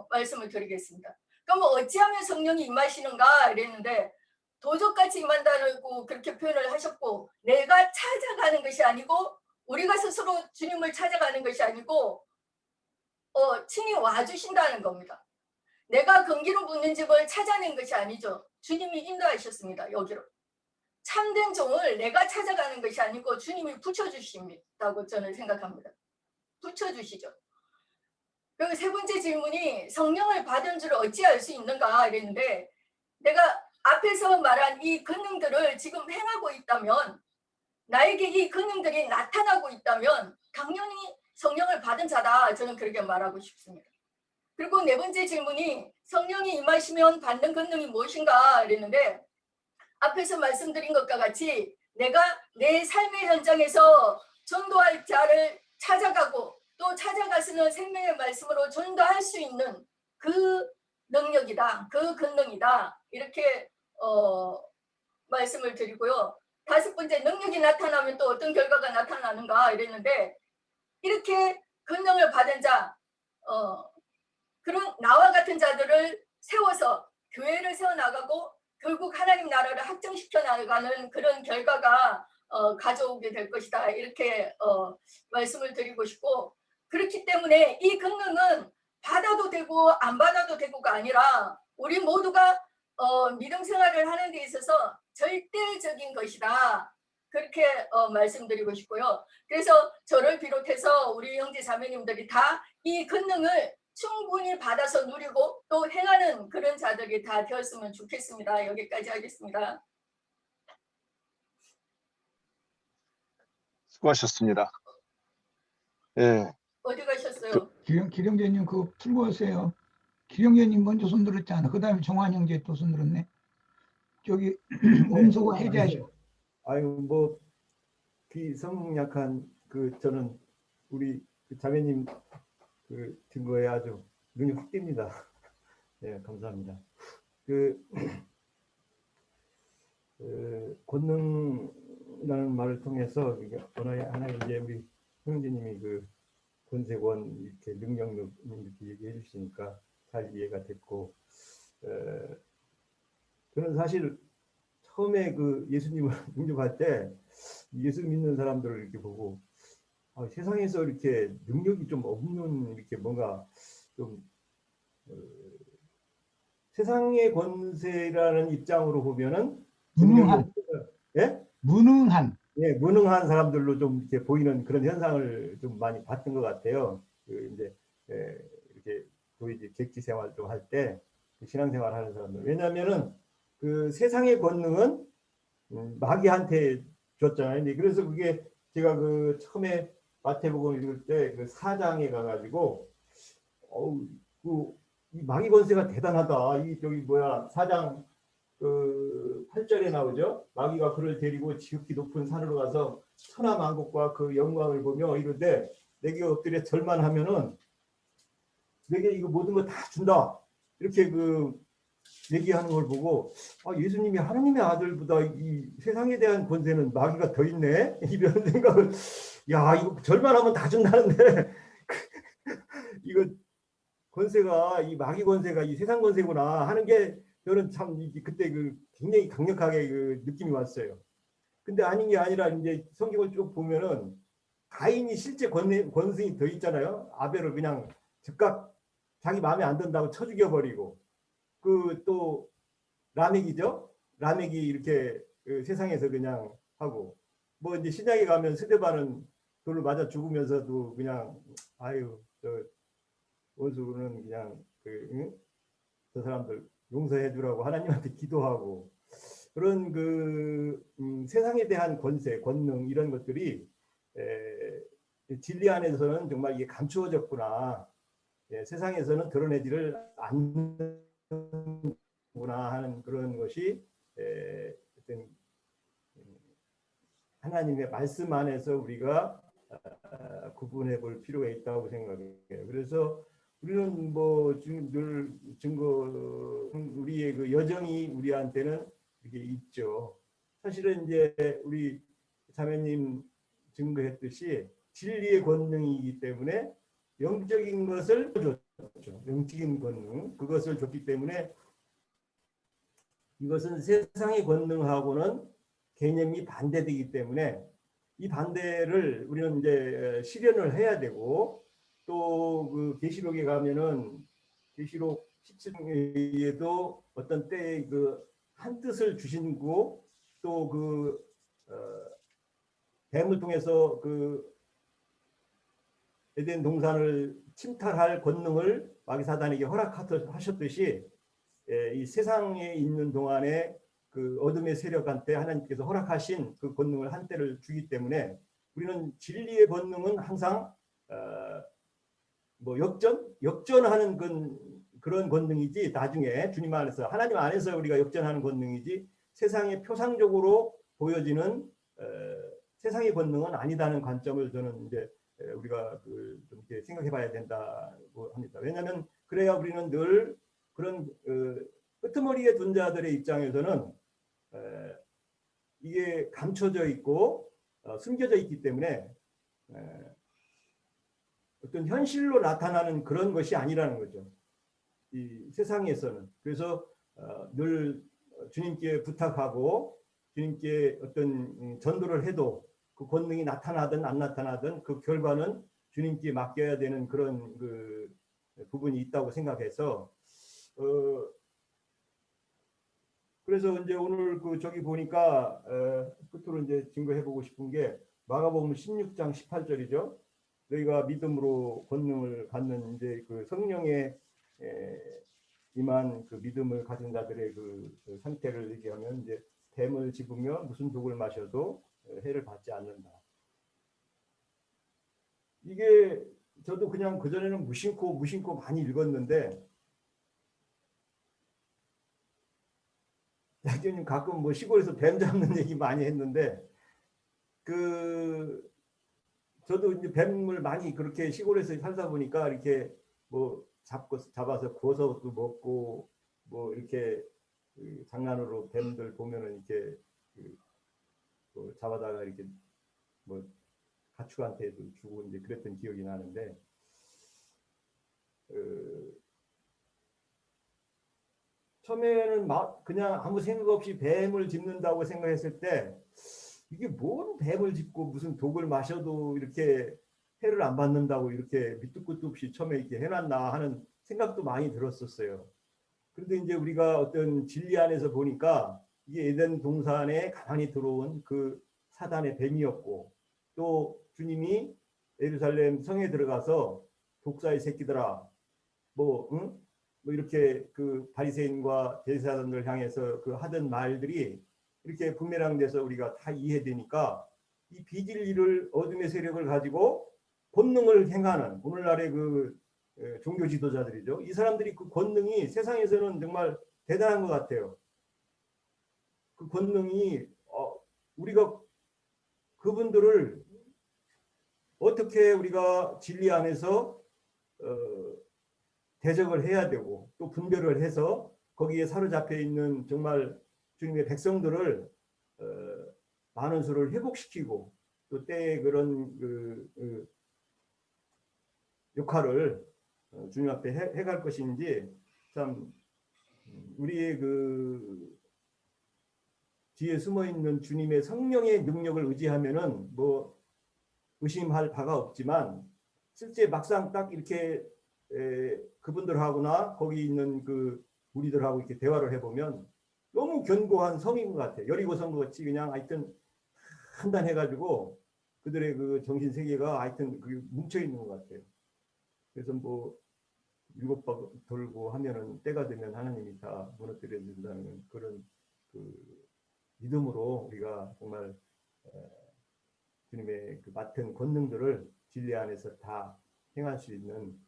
말씀을 드리겠습니다. 그럼 어찌하면 성령이 임하시는가 이랬는데 도적같이 임한다고 그렇게 표현을 하셨고 내가 찾아가는 것이 아니고 우리가 스스로 주님을 찾아가는 것이 아니고 친히 와주신다는 겁니다. 내가 건기로 묻는 집을 찾아낸 것이 아니죠. 주님이 인도하셨습니다. 여기로. 참된 종을 내가 찾아가는 것이 아니고 주님이 붙여주십니다고 저는 생각합니다. 붙여주시죠. 그리고 세 번째 질문이 성령을 받은 줄 어찌 알 수 있는가 이랬는데 내가 앞에서 말한 이 권능들을 지금 행하고 있다면 나에게 이 권능들이 나타나고 있다면 당연히 성령을 받은 자다. 저는 그렇게 말하고 싶습니다. 그리고 네 번째 질문이 성령이 임하시면 받는 권능이 무엇인가 이랬는데 앞에서 말씀드린 것과 같이 내가 내 삶의 현장에서 전도할 자를 찾아가고 또 찾아가서는 생명의 말씀으로 전도할 수 있는 그 능력이다. 그 권능이다. 이렇게 말씀을 드리고요. 다섯 번째, 능력이 나타나면 또 어떤 결과가 나타나는가 이랬는데 이렇게 권능을 받은 자, 그런 나와 같은 자들을 세워서 교회를 세워나가고 결국 하나님 나라를 확정시켜 나가는 그런 결과가 가져오게 될 것이다. 이렇게 말씀을 드리고 싶고, 그렇기 때문에 이 권능은 받아도 되고 안 받아도 되고가 아니라 우리 모두가 믿음 생활을 하는 데 있어서 절대적인 것이다. 그렇게 말씀드리고 싶고요. 그래서 저를 비롯해서 우리 형제 자매님들이 다 이 권능을 충분히 받아서 누리고 또 행하는 그런 자들이 다 되었으면 좋겠습니다. 여기까지 하겠습니다. 수고하셨습니다. 예. 어디 가셨어요? 기령제님 그거 풀고 하세요. 기령제님 먼저 손 들었잖아. 그 다음에 정환 형제 또 손 들었네. 저기 음소거 해제하시고. 아유 뭐 비성약한 그 저는 우리 그 자매님 그 증거에 아주 눈이 확 띕니다. 네, 감사합니다. 권능이라는 말을 통해서 하나 이제 우리 형제님이 그 권세권 이렇게 능력 이렇게 얘기해 주시니까 잘 이해가 됐고, 저는 사실 처음에 그 예수님을 영접할 때 예수 믿는 사람들을 이렇게 보고 세상에서 이렇게 능력이 좀 없는 이렇게 뭔가 좀 세상의 권세라는 입장으로 보면은 무능한. 예? 무능한. 예, 무능한 사람들로 좀 이렇게 보이는 그런 현상을 좀 많이 봤던 것 같아요. 그 이제 이렇게 도이지 객지 생활 좀 할 때 신앙생활 하는 사람들. 왜냐하면은 그 세상의 권능은 마귀한테 줬잖아요. 그래서 그게 제가 그 처음에 마태복음 읽을 때 그 4장에 가가지고 이 마귀 권세가 대단하다. 이 저기 뭐야 4장 그 8절에 나오죠. 마귀가 그를 데리고 지극히 높은 산으로 가서 천하만국과 그 영광을 보며 이르되 내게 엎드려 절만하면은 내게 이거 모든 거 다 준다. 이렇게 그 얘기하는 걸 보고 예수님이 하나님의 아들보다 이 세상에 대한 권세는 마귀가 더 있네. 이런 생각을 이거 절만하면 다 준다는데 이거 권세가 이 마귀 권세가 이 세상 권세구나 하는 게 저는 참 그때 그 굉장히 강력하게 그 느낌이 왔어요. 근데 아닌 게 아니라 이제 성경을 쭉 보면은 가인이 실제 권능이 더 있잖아요. 아벨을 그냥 즉각 자기 마음에 안 든다고 쳐 죽여버리고 그 또 라멕이죠. 라멕이 이렇게 그 세상에서 그냥 하고 뭐 이제 신약에 가면 스데반은 돌을 맞아 죽으면서도 그냥 저 원수는 그냥 저 사람들 용서해 주라고 하나님한테 기도하고 그런 그 세상에 대한 권세, 권능 이런 것들이 진리 안에서는 정말 이게 감추어졌구나. 세상에서는 드러내지를 않는구나 하는 그런 것이 어떤 하나님의 말씀 안에서 우리가 구분해 볼 필요가 있다고 생각해요. 그래서 우리는 뭐 지금 늘 우리의 그 여정이 우리한테는 이렇게 있죠. 사실은 이제 우리 자매님 증거했듯이 진리의 권능이기 때문에 영적인 것을 줬죠. 영적인 권능 그것을 줬기 때문에 이것은 세상의 권능하고는 개념이 반대되기 때문에 이 반대를 우리는 이제 실현을 해야 되고 또 그 계시록에 가면은 계시록 17장에도 어떤 때에 그 한 뜻을 주시고 또 그 뱀을 통해서 그 에덴 동산을 침탈할 권능을 마귀 사단에게 허락하셨듯이 이 세상에 있는 동안에 그 어둠의 세력한테 하나님께서 허락하신 그 권능을 한때를 주기 때문에 우리는 진리의 권능은 항상 뭐 역전하는 그런 권능이지, 나중에 주님 안에서, 하나님 안에서 우리가 역전하는 권능이지 세상에 표상적으로 보여지는 세상의 권능은 아니다는 관점을 저는 이제 우리가 좀 이렇게 생각해봐야 된다고 합니다. 왜냐하면 그래야 우리는 늘 그런 끄트머리에 둔 자들의 입장에서는 이게 감춰져 있고 숨겨져 있기 때문에 어떤 현실로 나타나는 그런 것이 아니라는 거죠. 이 세상에서는. 그래서 늘 주님께 부탁하고 주님께 어떤 전도를 해도 그 권능이 나타나든 안 나타나든 그 결과는 주님께 맡겨야 되는 그런 그 부분이 있다고 생각해서 그래서 이제 오늘 그 저기 보니까 끝으로 이제 증거해 보고 싶은 게 마가복음 16장 18절이죠. 너희가 믿음으로 권능을 갖는 이제 그 성령의 임한 그 믿음을 가진 자들의 그 상태를 얘기하면 이제 뱀을 집으며 무슨 독을 마셔도 해를 받지 않는다. 이게 저도 그냥 그전에는 무심코 많이 읽었는데 대표님 가끔 뭐 시골에서 뱀 잡는 얘기 많이 했는데 그 저도 이제 뱀을 많이 그렇게 시골에서 살다 보니까 이렇게 뭐 잡아서 구워서도 먹고 뭐 이렇게 장난으로 뱀들 보면은 이렇게 뭐 잡아다가 이렇게 뭐 가축한테도 주고 이제 그랬던 기억이 나는데 처음에는 막 그냥 아무 생각 없이 뱀을 짚는다고 생각했을 때 이게 뭔 뱀을 짚고 무슨 독을 마셔도 이렇게 해를 안 받는다고 이렇게 밑도 끝도 없이 처음에 이렇게 해놨나 하는 생각도 많이 들었었어요. 그런데 이제 우리가 어떤 진리 안에서 보니까 이게 에덴 동산에 가만히 들어온 그 사단의 뱀이었고 또 주님이 예루살렘 성에 들어가서 독사의 새끼들아 뭐 이렇게 그 바리새인과 대제사장들 향해서 그 하던 말들이 이렇게 부메랑 돼서 우리가 다 이해되니까 이 비진리를 어둠의 세력을 가지고 권능을 행하는 오늘날의 그 종교 지도자들이죠. 이 사람들이 그 권능이 세상에서는 정말 대단한 것 같아요. 그 권능이 우리가 그분들을 어떻게 우리가 진리 안에서 대적을 해야 되고 또 분별을 해서 거기에 사로잡혀 있는 정말 주님의 백성들을 많은 수를 회복시키고 또 때에 그런 그 역할을 주님 앞에 해갈 것인지 참 우리의 그 뒤에 숨어 있는 주님의 성령의 능력을 의지하면은 뭐 의심할 바가 없지만 실제 막상 딱 이렇게 그분들하고나 거기 있는 그 우리들하고 이렇게 대화를 해보면 너무 견고한 성인 것 같아요. 여리고 성과 같이 그냥 하여튼 판단해가지고 그들의 그 정신 세계가 하여튼 뭉쳐 있는 것 같아요. 그래서 뭐 7번 돌고 하면은 때가 되면 하나님이 다 무너뜨려 준다는 그런 그 믿음으로 우리가 정말 주님의 그 맡은 권능들을 진리 안에서 다 행할 수 있는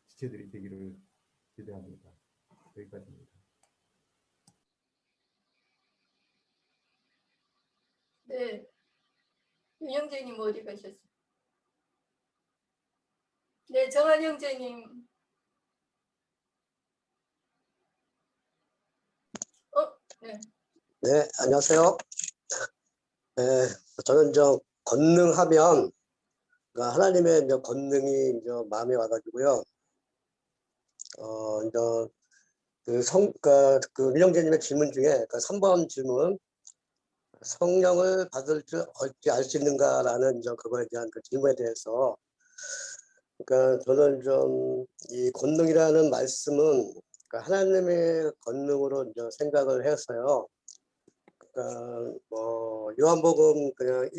지체들이 되기를 기대합니다. 여기까지입니다. 네, 윤영재님 어디 가셨어요? 네, 정한 형제님. 네. 네, 안녕하세요. 네, 저는 권능하면 그러니까 하나님의 권능이 마음에 와가지고요. 그 민영재님의 질문 중에 그 3번 질문 성령을 받을 줄 어찌 알 수 있는가라는 그거에 대한 그 질문에 대해서 그러니까 저는 이 권능이라는 말씀은 그러니까 하나님의 권능으로 생각을 해서요. 그러니까 뭐 요한복음 그냥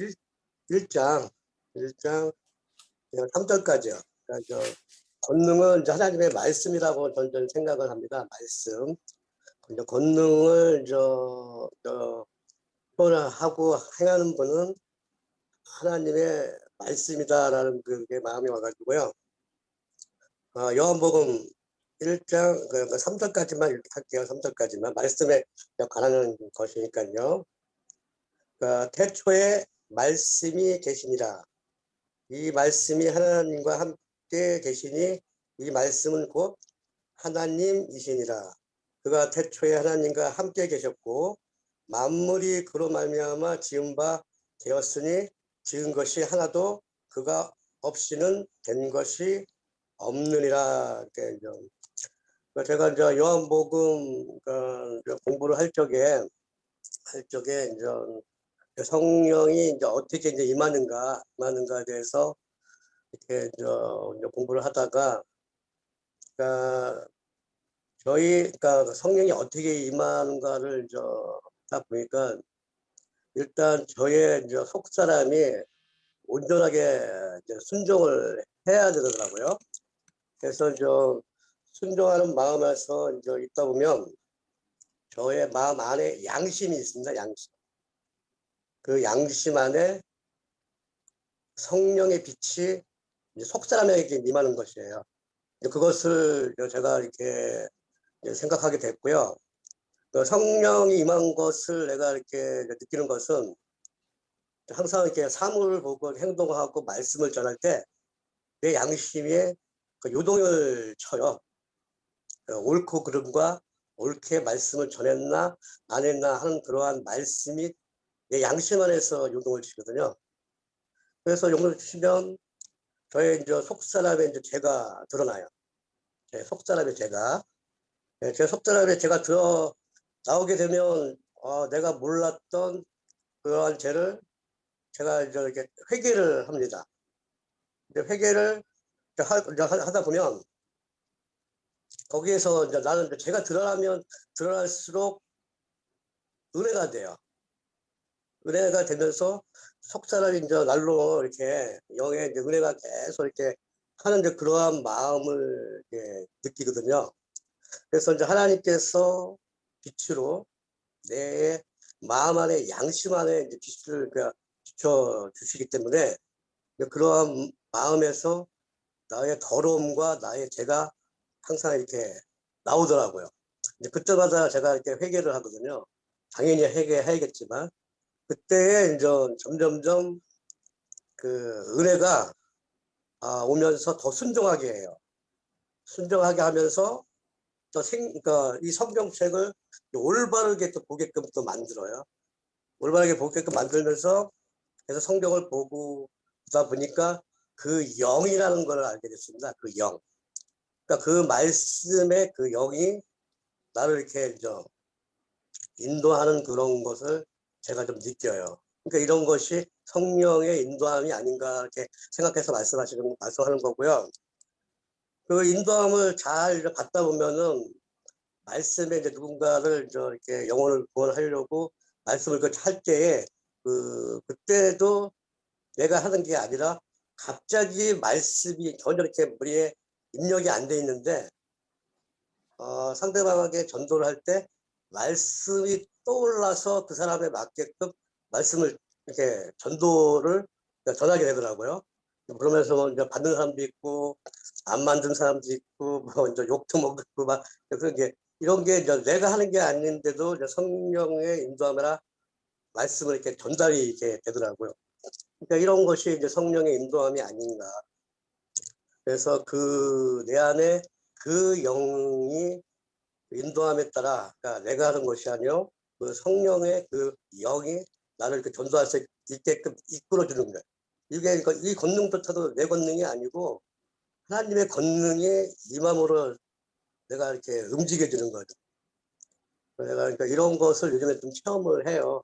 1장 그냥 3절까지요. 그러니까 권능은 하나님의 말씀이라고 저는 생각을 합니다. 말씀. 권능을 표현하고 행하는 분은 하나님의 말씀이다라는 그게 마음이 와가지고요. 요한복음 1장 3절까지만 이렇게 할게요. 3절까지만 말씀에 관한 것이니까요. 태초에 말씀이 계시니라. 이 말씀이 하나님과 함께 계시니 이 말씀은 곧 하나님이시니라. 그가 태초에 하나님과 함께 계셨고 만물이 그로 말미암아 지은 바 되었으니 지은 것이 하나도 그가 없이는 된 것이 없느니라. 제가 이제 요한복음 공부를 할 적에 이제 성령이 이제 어떻게 이제 임하는가에 대해서 이렇게 이제 공부를 하다가 성령이 어떻게 임하는가를 딱 보니까 일단 저의 이제 속 사람이 온전하게 이제 순종을 해야 되더라고요. 그래서 순종하는 마음에서 이제 있다 보면 저의 마음 안에 양심이 있습니다. 양심. 그 양심 안에 성령의 빛이 이제 속 사람에게 임하는 것이에요. 그것을 제가 이렇게 생각하게 됐고요. 성령이 임한 것을 내가 이렇게 느끼는 것은 항상 이렇게 사물을 보고 행동하고 말씀을 전할 때 내 양심에 요동을 쳐요. 옳고 그름과 옳게 말씀을 전했나 안 했나 하는 그러한 말씀이 내 양심 안에서 요동을 치거든요. 그래서 요동을 치면 저의 이제 속 사람의 이제 죄가 드러나요. 제 속 사람의 죄가. 제 속 사람의 죄가 드러 나오게 되면 내가 몰랐던 그러한 죄를 제가 이제 이렇게 회개를 합니다. 회개를 하다 보면 거기에서 이제 나는 이제 죄가 드러나면 드러날수록 은혜가 돼요. 은혜가 되면서 속 사람이 이제 날로 이렇게 영의 이제 은혜가 계속 이렇게 하는 이제 그러한 마음을 이렇게 느끼거든요. 그래서 이제 하나님께서 빛으로 내 마음 안에 양심 안에 이제 빛을 비춰 주시기 때문에 그러한 마음에서 나의 더러움과 나의 죄가 항상 이렇게 나오더라고요. 이제 그때마다 제가 이렇게 회개를 하거든요. 당연히 회개해야겠지만 그때에 이제 점점점 그 은혜가 오면서 더 순종하게 해요. 순종하게 하면서 그러니까 이 성경책을 올바르게 또 보게끔 또 만들어요. 올바르게 보게끔 만들면서 그래서 성경을 보다 보니까 그 영이라는 걸 알게 됐습니다. 그 영. 그러니까 그 말씀의 그 영이 나를 이렇게 인도하는 그런 것을 제가 좀 느껴요. 그러니까 이런 것이 성령의 인도함이 아닌가 이렇게 생각해서 말씀하는 거고요. 그 인도함을 잘 받다 보면은 말씀에 이제 누군가를 이렇게 영혼을 구원하려고 말씀을 할 때에 그때도 내가 하는 게 아니라 갑자기 말씀이 전혀 이렇게 머리에 입력이 안 돼 있는데 상대방에게 전도를 할 때 말씀이 떠올라서 그 사람에 맞게끔 말씀을 이렇게 전도를 전하게 되더라고요. 그러면서 이제 받는 사람도 있고 안 만든 사람도 있고 뭐 이제 욕도 먹고 막 그런 게 이런 게 이제 내가 하는 게 아닌데도 이제 성령의 인도함이라 말씀을 이렇게 전달이 이렇게 되더라고요. 그러니까 이런 것이 이제 성령의 인도함이 아닌가. 그래서 내 안에 그 영이 인도함에 따라 그러니까 내가 하는 것이 아니요 그 성령의 그 영이 나를 이렇게 전도할 수 있게끔 이끌어주는 거예요. 이게 이 권능조차도 내 권능이 아니고 하나님의 권능이 임함으로 내가 이렇게 움직여주는 거죠. 내가 그러니까 이런 것을 요즘에 좀 체험을 해요.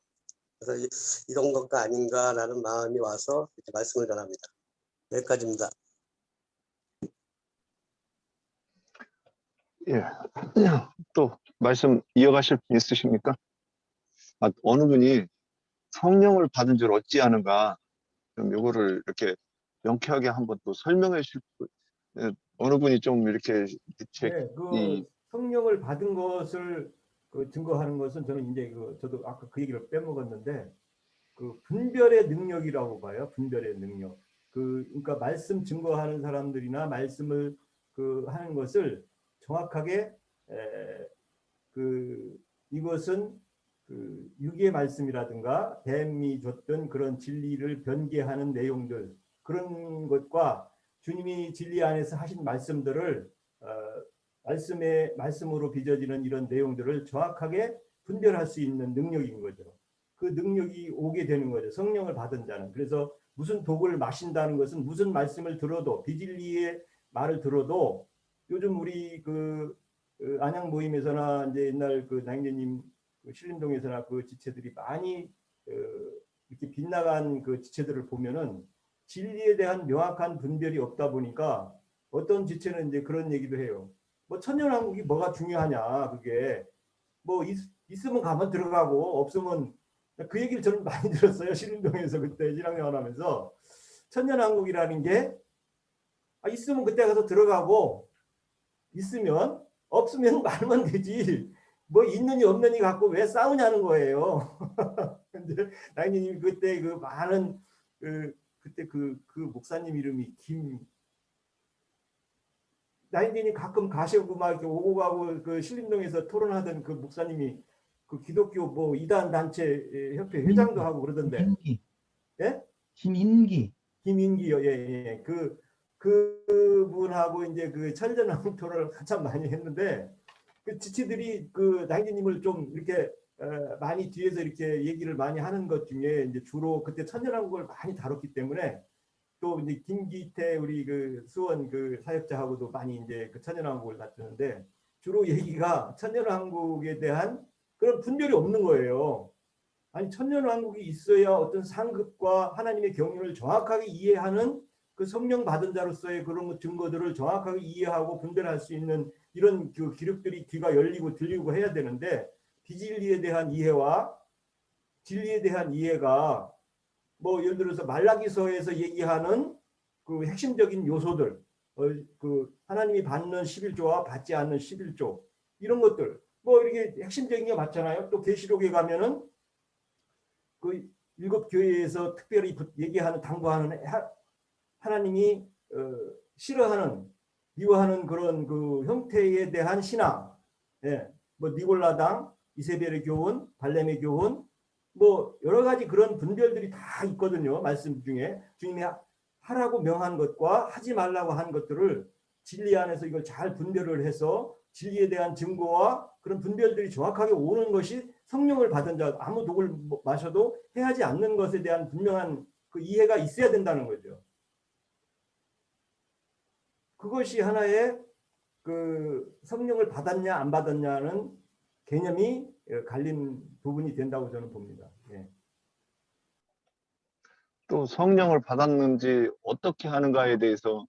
그래서 이런 것가 아닌가라는 마음이 와서 이렇게 말씀을 전합니다. 여기까지입니다. 예. 또 말씀 이어가실 분 있으십니까? 어느 분이 성령을 받은 줄 어찌 아는가 좀 요거를 이렇게 명쾌하게 한번 또 설명해 주실 분, 어느 분이 좀 이렇게 네, 성령을 받은 것을 증거하는 것은 저는 이제 저도 아까 그 얘기를 빼먹었는데 분별의 능력이라고 봐요. 분별의 능력. 그러니까 말씀 증거하는 사람들이나 말씀을 그 하는 것을 정확하게 이것은 그 유기의 말씀이라든가 뱀이 줬던 그런 진리를 변개하는 내용들, 그런 것과 주님이 진리 안에서 하신 말씀들을 말씀으로 빚어지는 이런 내용들을 정확하게 분별할 수 있는 능력인 거죠. 그 능력이 오게 되는 거죠. 성령을 받은 자는. 그래서 무슨 독을 마신다는 것은 무슨 말씀을 들어도, 비진리의 말을 들어도, 요즘 우리 그 안양 모임에서나 이제 옛날 그 나인제님 신림동에서나 그 지체들이 많이 이렇게 빗나간 그 지체들을 보면은 진리에 대한 명확한 분별이 없다 보니까 어떤 지체는 이제 그런 얘기도 해요. 뭐 천년왕국이 뭐가 중요하냐, 그게 뭐 있으면 가면 들어가고 없으면, 그 얘기를 저는 많이 들었어요. 신림동에서 그때 1학년 하면서. 천년왕국이라는 게 있으면 그때 가서 들어가고 있으면, 없으면 말면 되지. 뭐 있느니 없느니 갖고 왜 싸우냐는 거예요. 근데 나인님 그때 그 많은 그때 그 목사님 이름이 나인님 가끔 가시고 막 이렇게 오고 가고 그 신림동에서 토론하던 그 목사님이 그 기독교 뭐 이단 단체 협회 회장도 하고 그러던데. 김인기. 예? 김인기요. 예. 그분하고 이제 그 천전왕국 토론을 한참 많이 했는데, 그 지체들이 그 나인님을 좀 이렇게 많이 뒤에서 이렇게 얘기를 많이 하는 것 중에 이제 주로 그때 천년왕국을 많이 다뤘기 때문에, 또 이제 김기태 우리 그 수원 그 사역자하고도 많이 이제 그 천년왕국을 다투는데, 주로 얘기가 천년왕국에 대한 그런 분별이 없는 거예요. 아니 천년왕국이 있어야 어떤 상급과 하나님의 경륜을 정확하게 이해하는 그 성령 받은 자로서의 그런 증거들을 정확하게 이해하고 분별할 수 있는 이런 그 기력들이 귀가 열리고 들리고 해야 되는데, 비진리에 대한 이해와 진리에 대한 이해가 뭐 예를 들어서 말라기서에서 얘기하는 그 핵심적인 요소들, 그 하나님이 받는 11조와 받지 않는 11조, 이런 것들 뭐 이렇게 핵심적인 게 맞잖아요. 또 계시록에 가면은 그 7교회에서 특별히 얘기하는 당부하는 하나님이 싫어하는, 미워하는 그런 그 형태에 대한 신앙, 뭐 니골라당, 이세벨의 교훈, 발렘의 교훈, 뭐 여러 가지 그런 분별들이 다 있거든요. 말씀 중에 주님이 하라고 명한 것과 하지 말라고 한 것들을 진리 안에서 이걸 잘 분별을 해서 진리에 대한 증거와 그런 분별들이 정확하게 오는 것이 성령을 받은 자, 아무 독을 마셔도 해하지 않는 것에 대한 분명한 그 이해가 있어야 된다는 거죠. 그것이 하나의 그 성령을 받았냐 안 받았냐는 개념이 갈린 부분이 된다고 저는 봅니다. 예. 또 성령을 받았는지 어떻게 하는가에 대해서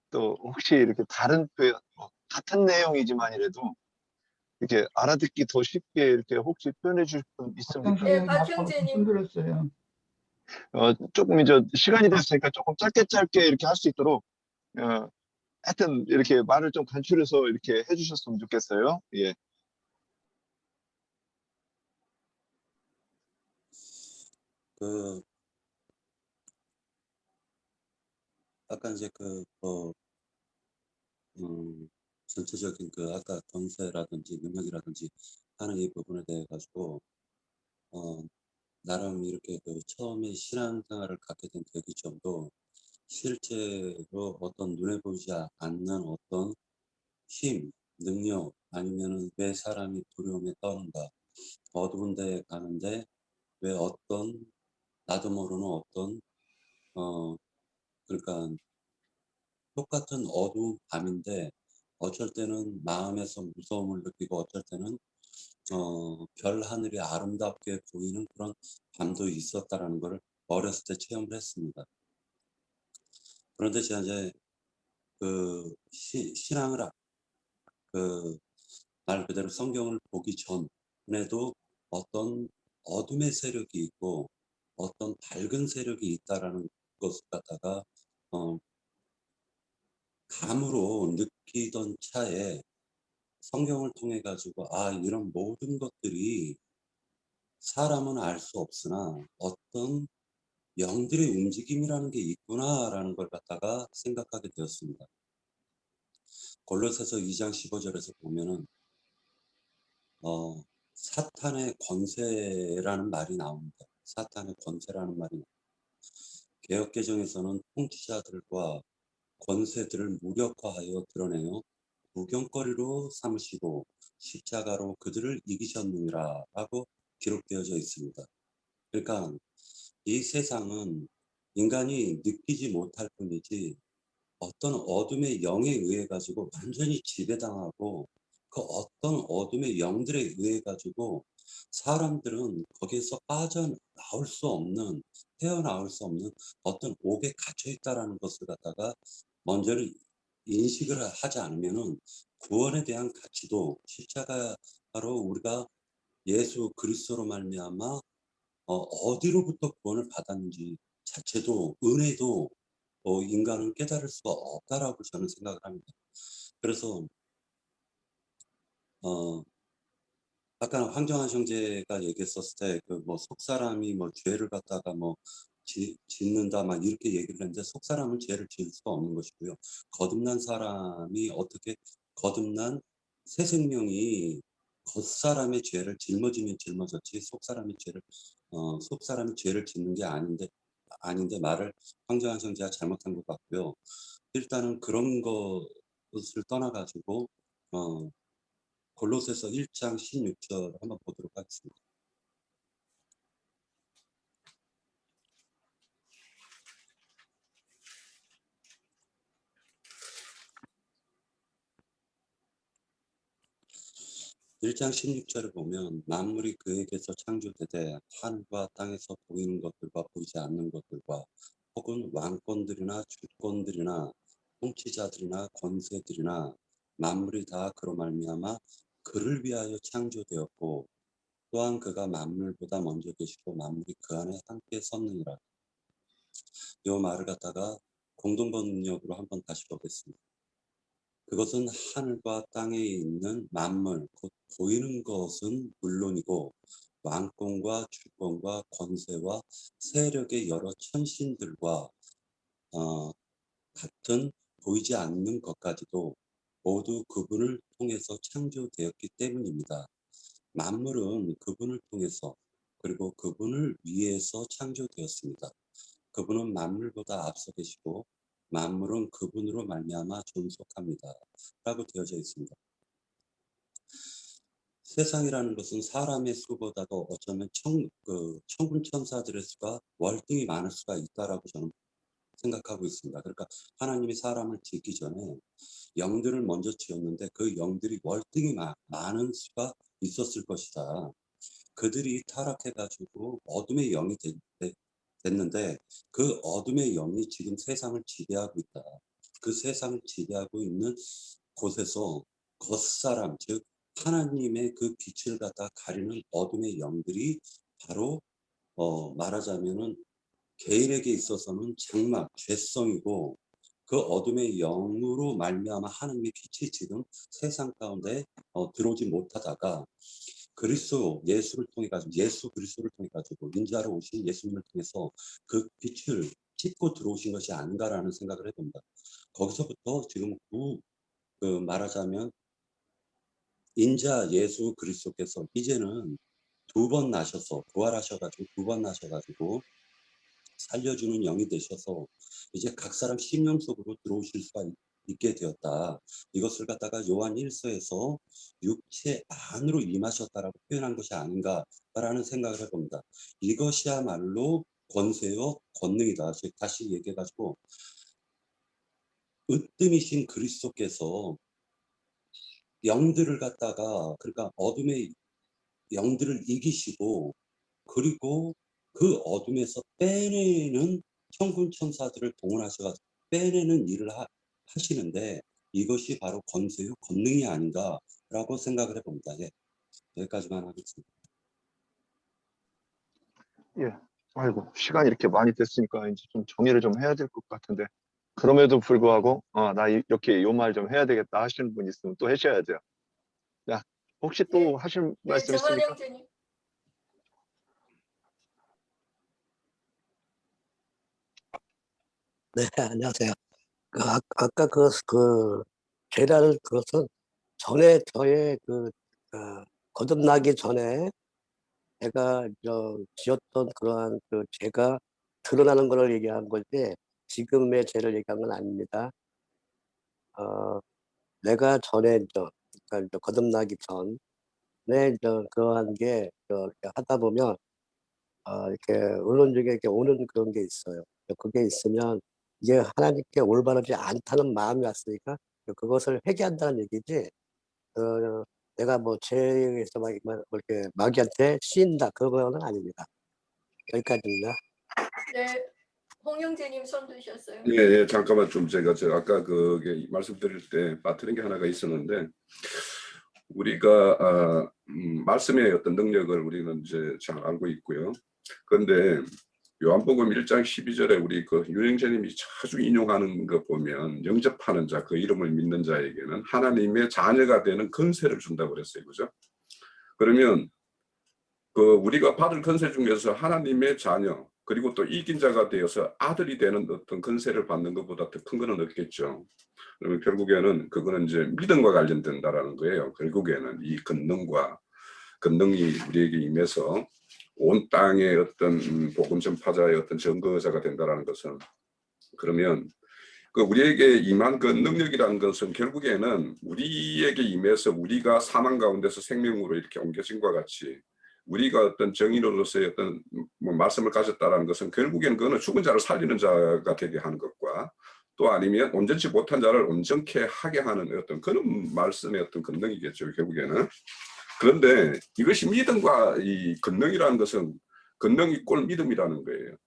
또 혹시 이렇게 다른 표현, 같은 내용이지만이라도 이렇게 알아듣기 더 쉽게 이렇게 혹시 표현해 주실 분 있습니까? 네, 박형제님. 힘들었어요. 조금 이제 시간이 됐으니까 조금 짧게 이렇게 할 수 있도록 하여튼 이렇게 말을 좀 간추려서 이렇게 해주셨으면 좋겠어요. 예. 그 아까 이제 전체적인 그 아까 권세라든지 능력이라든지 하는 이 부분에 대해 가지고 나름 이렇게 그 처음에 신앙생활을 갖게 된 계기점도 실제로 어떤 눈에 보이지 않는 어떤 힘, 능력, 아니면은 왜 사람이 두려움에 떠는가, 어두운 데에 가는데 왜 어떤 나도 모르는 어떤 그러니까 똑같은 어두운 밤인데 어쩔 때는 마음에서 무서움을 느끼고 어쩔 때는 별 하늘이 아름답게 보이는 그런 밤도 있었다라는 것을 어렸을 때 체험을 했습니다. 그런데 제가 이제 그 신앙을 그 말 그대로 성경을 보기 전에도 어떤 어둠의 세력이 있고 어떤 밝은 세력이 있다라는 것을 갖다가 감으로 느끼던 차에 성경을 통해 가지고 이런 모든 것들이 사람은 알 수 없으나 어떤 영들의 움직임이라는 게 있구나라는 걸 갖다가 생각하게 되었습니다. 골로새서 2장 15절에서 보면은 사탄의 권세라는 말이 나옵니다. 사탄의 권세라는 말이 나옵니다. 개역개정에서는 통치자들과 권세들을 무력화하여 드러내어 구경거리로 삼으시고 십자가로 그들을 이기셨느니라 라고 기록되어져 있습니다. 그러니까 이 세상은 인간이 느끼지 못할 뿐이지 어떤 어둠의 영에 의해 가지고 완전히 지배당하고 그 어떤 어둠의 영들에 의해 가지고 사람들은 거기에서 빠져나올 수 없는, 헤어나올 수 없는 어떤 옥에 갇혀 있다라는 것을 갖다가 먼저는 인식을 하지 않으면은 구원에 대한 가치도 십자가로 우리가 예수 그리스도로 말미암아 어디로부터 구원을 받았는지 자체도 은혜도 인간은 깨달을 수가 없다라고 저는 생각을 합니다. 그래서 아까 황정한 형제가 얘기했었을 때 그 뭐 속사람이 뭐 죄를 갖다가 뭐 짓는다 막 이렇게 얘기를 했는데 속사람은 죄를 지을 수가 없는 것이고요. 거듭난 사람이 어떻게 거듭난 새 생명이 겉사람의 죄를 짊어지면 짊어졌지 속사람이 죄를 짓는 게 아닌데 말을 황정한 형제가 잘못한 것 같고요. 일단은 그런 것을 떠나가지고 골로새서 1장 16절 한번 보도록 하겠습니다. 일 장 16절을 보면 만물이 그에게서 창조되되 하늘과 땅에서 보이는 것들과 보이지 않는 것들과 혹은 왕권들이나 주권들이나 통치자들이나 권세들이나 만물이 다 그로 말미암아 그를 위하여 창조되었고 또한 그가 만물보다 먼저 계시고 만물이 그 안에 함께 섰느니라. 이 말을 갖다가 공동번역으로 한번 다시 보겠습니다. 그것은 하늘과 땅에 있는 만물, 곧 보이는 것은 물론이고 왕권과 주권과 권세와 세력의 여러 천신들과 같은 보이지 않는 것까지도 모두 그분을 통해서 창조되었기 때문입니다. 만물은 그분을 통해서 그리고 그분을 위해서 창조되었습니다. 그분은 만물보다 앞서 계시고 만물은 그분으로 말미암아 존속합니다. 라고 되어져 있습니다. 세상이라는 것은 사람의 수보다도 어쩌면 천군 천사들의 수가 월등히 많을 수가 있다라고 저는 생각하고 있습니다. 그러니까 하나님이 사람을 짓기 전에 영들을 먼저 지었는데 그 영들이 월등히 많은 수가 있었을 것이다. 그들이 타락해가지고 어둠의 영이 됐는데 그 어둠의 영이 지금 세상을 지배하고 있다. 그 세상을 지배하고 있는 곳에서 겉사람, 즉 하나님의 그 빛을 갖다 가리는 어둠의 영들이 바로 말하자면은 개인에게 있어서는 장막, 죄성이고 그 어둠의 영으로 말미암아 하나님의 빛이 지금 세상 가운데 들어오지 못하다가 그리스도 예수를 통해 가지고 예수 그리스도를 통해 가지고 인자로 오신 예수님을 통해서 그 빛을 찢고 들어오신 것이 아닌가라는 생각을 해봅니다. 거기서부터 지금 말하자면 인자 예수 그리스도께서 이제는 두 번 나셔서 부활하셔가지고 두 번 나셔가지고 살려주는 영이 되셔서 이제 각 사람 심령 속으로 들어오실 수가 있게 되었다. 이것을 갖다가 요한 1서에서 육체 안으로 임하셨다라고 표현한 것이 아닌가라는 생각을 해봅니다. 이것이야말로 권세요 권능이다. 다시 얘기해가지고 으뜸이신 그리스도께서 영들을 갖다가 그러니까 어둠의 영들을 이기시고 그리고 그 어둠에서 빼내는 천군 천사들을 동원하셔가지고 빼내는 일을 하시는데 이것이 바로 권세요 권능이 아닌가라고 생각을 해봅니다. 예, 여기까지만 하겠습니다. 예. 아이고, 시간이 이렇게 많이 됐으니까 이제 좀 정리를 좀 해야 될 것 같은데. 그럼에도 불구하고, 나 이렇게 요 말 좀 해야 되겠다 하시는 분 있으면 또 하셔야 돼요. 야, 혹시 또 하실 네, 말씀 정한 있습니까? 형제님. 네, 안녕하세요. 아까 그 죄라는 그것은 전에 저의 거듭나기 전에 제가 지었던 그러한 그 죄가 드러나는 것을 얘기한 거지 지금의 죄를 얘기한 건 아닙니다. 내가 전에 그러니까 거듭나기 전에 그러한 게 이렇게 하다 보면 이렇게 언론 중에 이렇게 오는 그런 게 있어요. 그게 있으면 이게 하나님께 올바르지 않다는 마음이 왔으니까 그것을 회개한다는 얘기지. 내가 뭐 죄에서 막 이렇게 마귀한테 씌인다 그거는 아닙니다. 여기까지입니다. 네, 홍영재님 손 드셨어요. 예, 예, 잠깐만 좀 제가 아까 그게 말씀드릴 때 빠뜨린 게 하나가 있었는데 우리가 말씀의 어떤 능력을 우리는 이제 잘 알고 있고요. 그런데 요한복음 1장 12절에 우리 그 유영재님이 자주 인용하는 거 보면 영접하는 자, 그 이름을 믿는 자에게는 하나님의 자녀가 되는 권세를 준다고 그랬어요, 그죠? 그러면 그 우리가 받을 권세 중에서 하나님의 자녀 그리고 또 이긴 자가 되어서 아들이 되는 어떤 권세를 받는 것보다 더 큰 거는 없겠죠. 그러면 결국에는 그거는 이제 믿음과 관련된다라는 거예요. 결국에는 이 권능이 우리에게 임해서 온 땅의 어떤 복음 전파자의 어떤 증거자가 된다라는 것은 그러면 그 우리에게 임한 그 능력이라는 것은 결국에는 우리에게 임해서 우리가 사망 가운데서 생명으로 이렇게 옮겨진과 같이 우리가 어떤 정인으로서의 어떤 뭐 말씀을 가졌다라는 것은 결국에는 그거는 죽은 자를 살리는 자가 되게 하는 것과 또 아니면 온전치 못한 자를 온전케 하게 하는 어떤 그런 말씀의 어떤 권능이겠죠, 결국에는. 그런데 이것이 믿음과 이 권능이라는 것은 권능이 꼴 믿음이라는 거예요.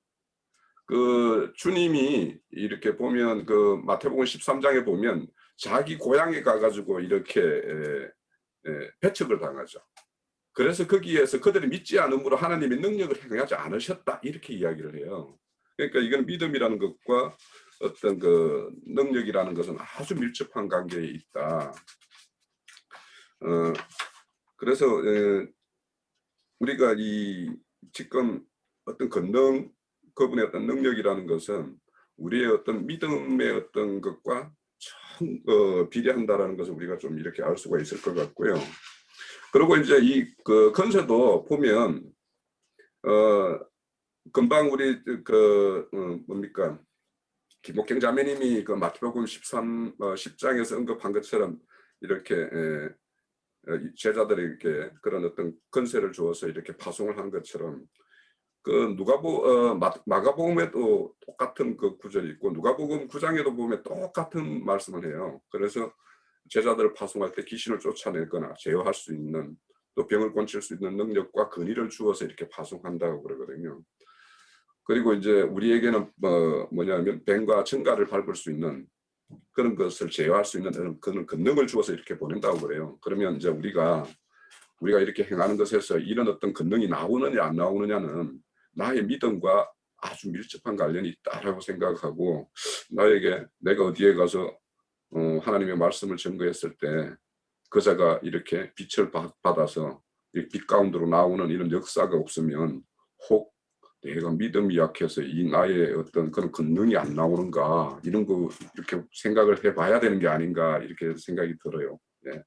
그 주님이 이렇게 보면 그 마태복음 13장에 보면 자기 고향에 가가지고 이렇게 배척을 당하죠. 그래서 거기에서 그들이 믿지 않음으로 하나님의 능력을 행하지 않으셨다 이렇게 이야기를 해요. 그러니까 이건 믿음이라는 것과 어떤 그 능력이라는 것은 아주 밀접한 관계에 있다. 그래서 우리가 이 지금 어떤 권능 그분의 어떤 능력이라는 것은 우리의 어떤 믿음의 어떤 것과 비례한다라는 것을 우리가 좀 이렇게 알 수가 있을 것 같고요. 그리고 이제 이 그 건세도 보면 금방 우리 뭡니까 김옥경 자매님이 그 마태복음 10장에서 언급한 것처럼 이렇게 제자들에게 그런 어떤 건세를 주어서 이렇게 파송을 한 것처럼 그 마가복음에도 똑같은 그 구절이 있고 누가복음 9장에도 보면 똑같은 말씀을 해요. 그래서 제자들을 파송할 때 귀신을 쫓아내거나 제어할 수 있는 또 병을 고칠 수 있는 능력과 권위를 주어서 이렇게 파송한다고 그러거든요. 그리고 이제 우리에게는 뭐냐면 뱀과 청가를 밟을 수 있는 그런 것을 제어할 수 있는 그런 권능을 주어서 이렇게 보낸다고 그래요. 그러면 이제 우리가 이렇게 행하는 것에서 이런 어떤 권능이 나오느냐 안 나오느냐는 나의 믿음과 아주 밀접한 관련이 있다라고 생각하고 내가 어디에 가서 하나님의 말씀을 증거했을 때 그자가 이렇게 빛을 받아서 빛 가운데로 나오는 이런 역사가 없으면 혹 내가 믿음이 약해서 이 나의 어떤 그런 권능이 안 나오는가 이런 거 이렇게 생각을 해봐야 되는 게 아닌가 이렇게 생각이 들어요. 네.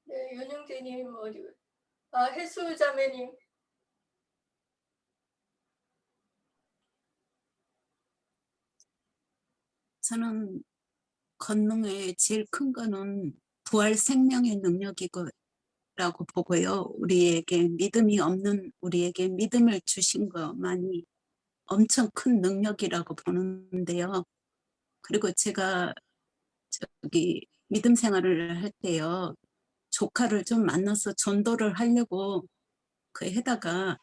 네, 윤영재님 혜수 자매님. 저는 권능의 제일 큰 거는 부활 생명의 능력이라고 보고요. 우리에게 믿음이 없는 우리에게 믿음을 주신 것만이 엄청 큰 능력이라고 보는데요. 그리고 제가 믿음 생활을 할 때요. 조카를 좀 만나서 전도를 하려고 해다가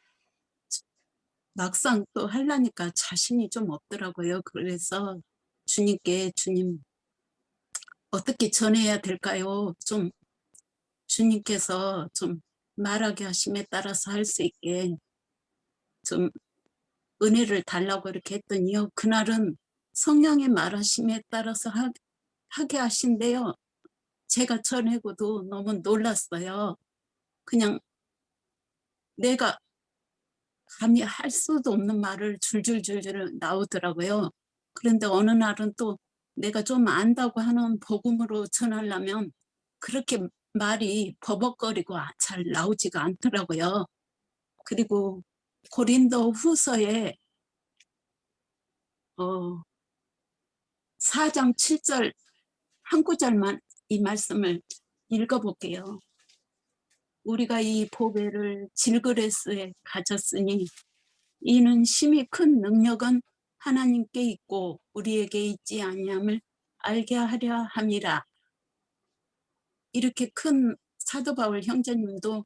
막상 또 하려니까 자신이 좀 없더라고요. 그래서 주님께 주님 어떻게 전해야 될까요? 좀 주님께서 좀 말하게 하심에 따라서 할 수 있게 좀 은혜를 달라고 이렇게 했더니요. 그날은 성령의 말하심에 따라서 하게 하신대요. 제가 전해고도 너무 놀랐어요. 그냥 내가 감히 할 수도 없는 말을 줄줄줄줄 나오더라고요. 그런데 어느 날은 또 내가 좀 안다고 하는 복음으로 전하려면 그렇게 말이 버벅거리고 잘 나오지가 않더라고요. 그리고 고린도 후서에 4장 7절 한 구절만 이 말씀을 읽어볼게요. 우리가 이 보배를 질그레스에 가졌으니 이는 심히 큰 능력은 하나님께 있고 우리에게 있지 아니함을 알게 하려 함이라. 이렇게 큰 사도 바울 형제님도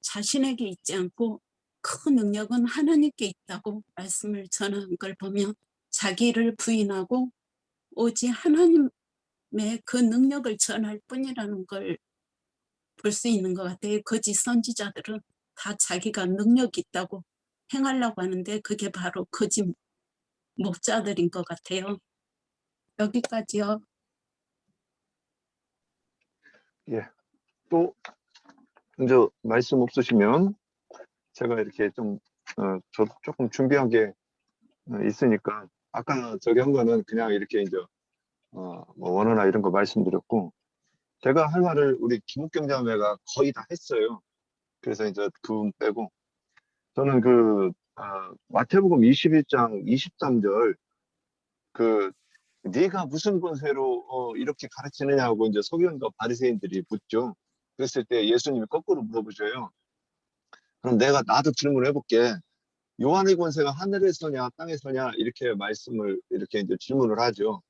자신에게 있지 않고 큰 능력은 하나님께 있다고 말씀을 전한 걸 보면 자기를 부인하고 오직 하나님의 그 능력을 전할 뿐이라는 걸 볼 수 있는 것 같아요. 거짓 선지자들은 다 자기가 능력이 있다고 행하려고 하는데 그게 바로 거짓 목자들인 것 같아요. 여기까지요. 예. 또 이제 말씀 없으시면 제가 이렇게 좀 저 조금 준비한 게 있으니까 아까 저기 한 거는 그냥 이렇게 이제 뭐 원어나 이런 거 말씀드렸고 제가 할 말을 우리 김욱경 자매가 거의 다 했어요. 그래서 이제 그 부분 빼고 저는 마태복음 21장 23절 네가 무슨 권세로 이렇게 가르치느냐고 이제 서기관과 바리새인들이 묻죠. 그랬을 때 예수님이 거꾸로 물어보셔요. 그럼 나도 질문을 해볼게. 요한의 권세가 하늘에서냐 땅에서냐 이렇게 말씀을 이렇게 이제 질문을 하죠.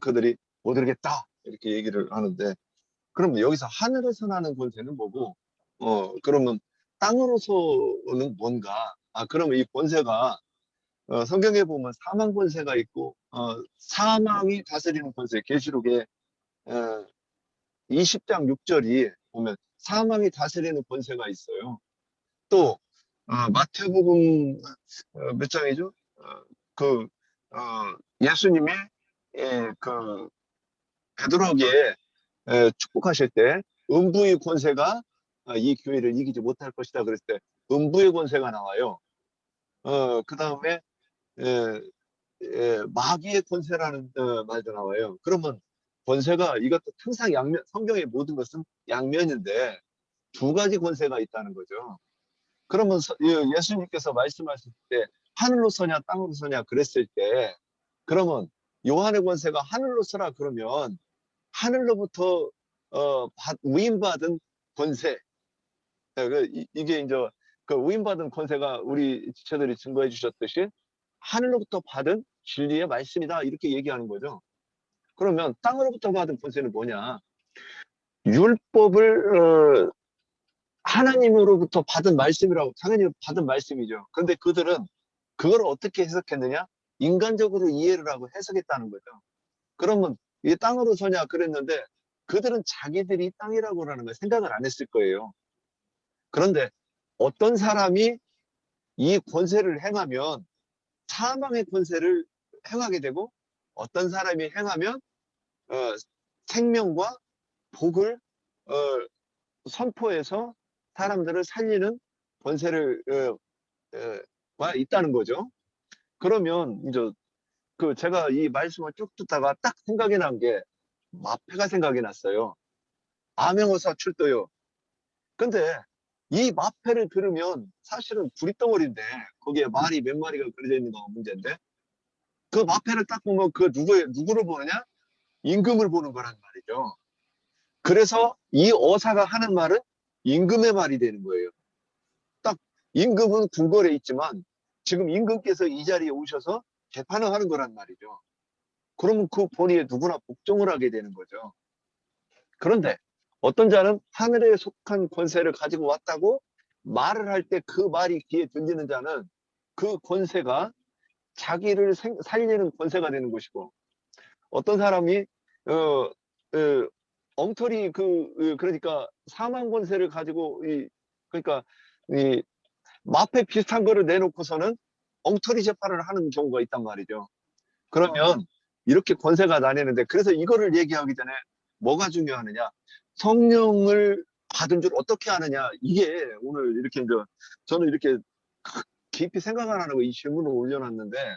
그들이 못 들겠다 이렇게 얘기를 하는데 그럼 여기서 하늘에서 나는 권세는 뭐고 그러면 땅으로서는 뭔가 그러면 이 권세가 성경에 보면 사망 권세가 있고 사망이 다스리는 권세 계시록에 20장 6절이 보면 사망이 다스리는 권세가 있어요. 또 마태복음 몇 장이죠? 예수님이 베드로에게 축복하실 때 음부의 권세가 이 교회를 이기지 못할 것이다 그랬을 때 음부의 권세가 나와요. 그 다음에 마귀의 권세라는 말도 나와요. 그러면 권세가 이것도 항상 양면, 성경의 모든 것은 양면인데 두 가지 권세가 있다는 거죠. 그러면 예수님께서 말씀하실 때 하늘로 서냐 땅으로 서냐 그랬을 때 그러면 요한의 권세가 하늘로 서라 그러면 하늘로부터 위임받은 권세 이게 이제 그 위임받은 권세가 우리 지체들이 증거해 주셨듯이 하늘로부터 받은 진리의 말씀이다 이렇게 얘기하는 거죠. 그러면 땅으로부터 받은 권세는 뭐냐? 율법을 하나님으로부터 받은 말씀이라고 당연히 받은 말씀이죠. 그런데 그들은 그걸 어떻게 해석했느냐? 인간적으로 이해를 하고 해석했다는 거죠. 그러면 이 땅으로 서냐 그랬는데 그들은 자기들이 땅이라고 하는 걸 생각을 안 했을 거예요. 그런데 어떤 사람이 이 권세를 행하면 사망의 권세를 행하게 되고 어떤 사람이 행하면 생명과 복을 선포해서 사람들을 살리는 권세를 있다는 거죠. 그러면 이제 제가 이 말씀을 쭉 듣다가 딱 생각이 난 게 마패가 생각이 났어요. 암행어사 출도요. 근데 이 마패를 들으면 사실은 구릿덩어리인데 거기에 말이 몇 마리가 그려져 있는 건 문제인데 그 마패를 딱 보면 누구를 보느냐? 임금을 보는 거란 말이죠. 그래서 이 어사가 하는 말은 임금의 말이 되는 거예요. 딱 임금은 궁궐에 있지만 지금 임금께서 이 자리에 오셔서 재판을 하는 거란 말이죠. 그러면 그 본의에 누구나 복종을 하게 되는 거죠. 그런데 어떤 자는 하늘에 속한 권세를 가지고 왔다고 말을 할 때 그 말이 귀에 들리는 자는 그 권세가 자기를 살리는 권세가 되는 것이고 어떤 사람이 엉터리 그러니까 사망 권세를 가지고 그러니까 이 마패 비슷한 거를 내놓고서는 엉터리 재판을 하는 경우가 있단 말이죠. 그러면 이렇게 권세가 나뉘는데 그래서 이거를 얘기하기 전에 뭐가 중요하느냐? 성령을 받은 줄 어떻게 아느냐? 이게 오늘 이렇게 이제 저는 이렇게 깊이 생각 안 하고 이 질문을 올려놨는데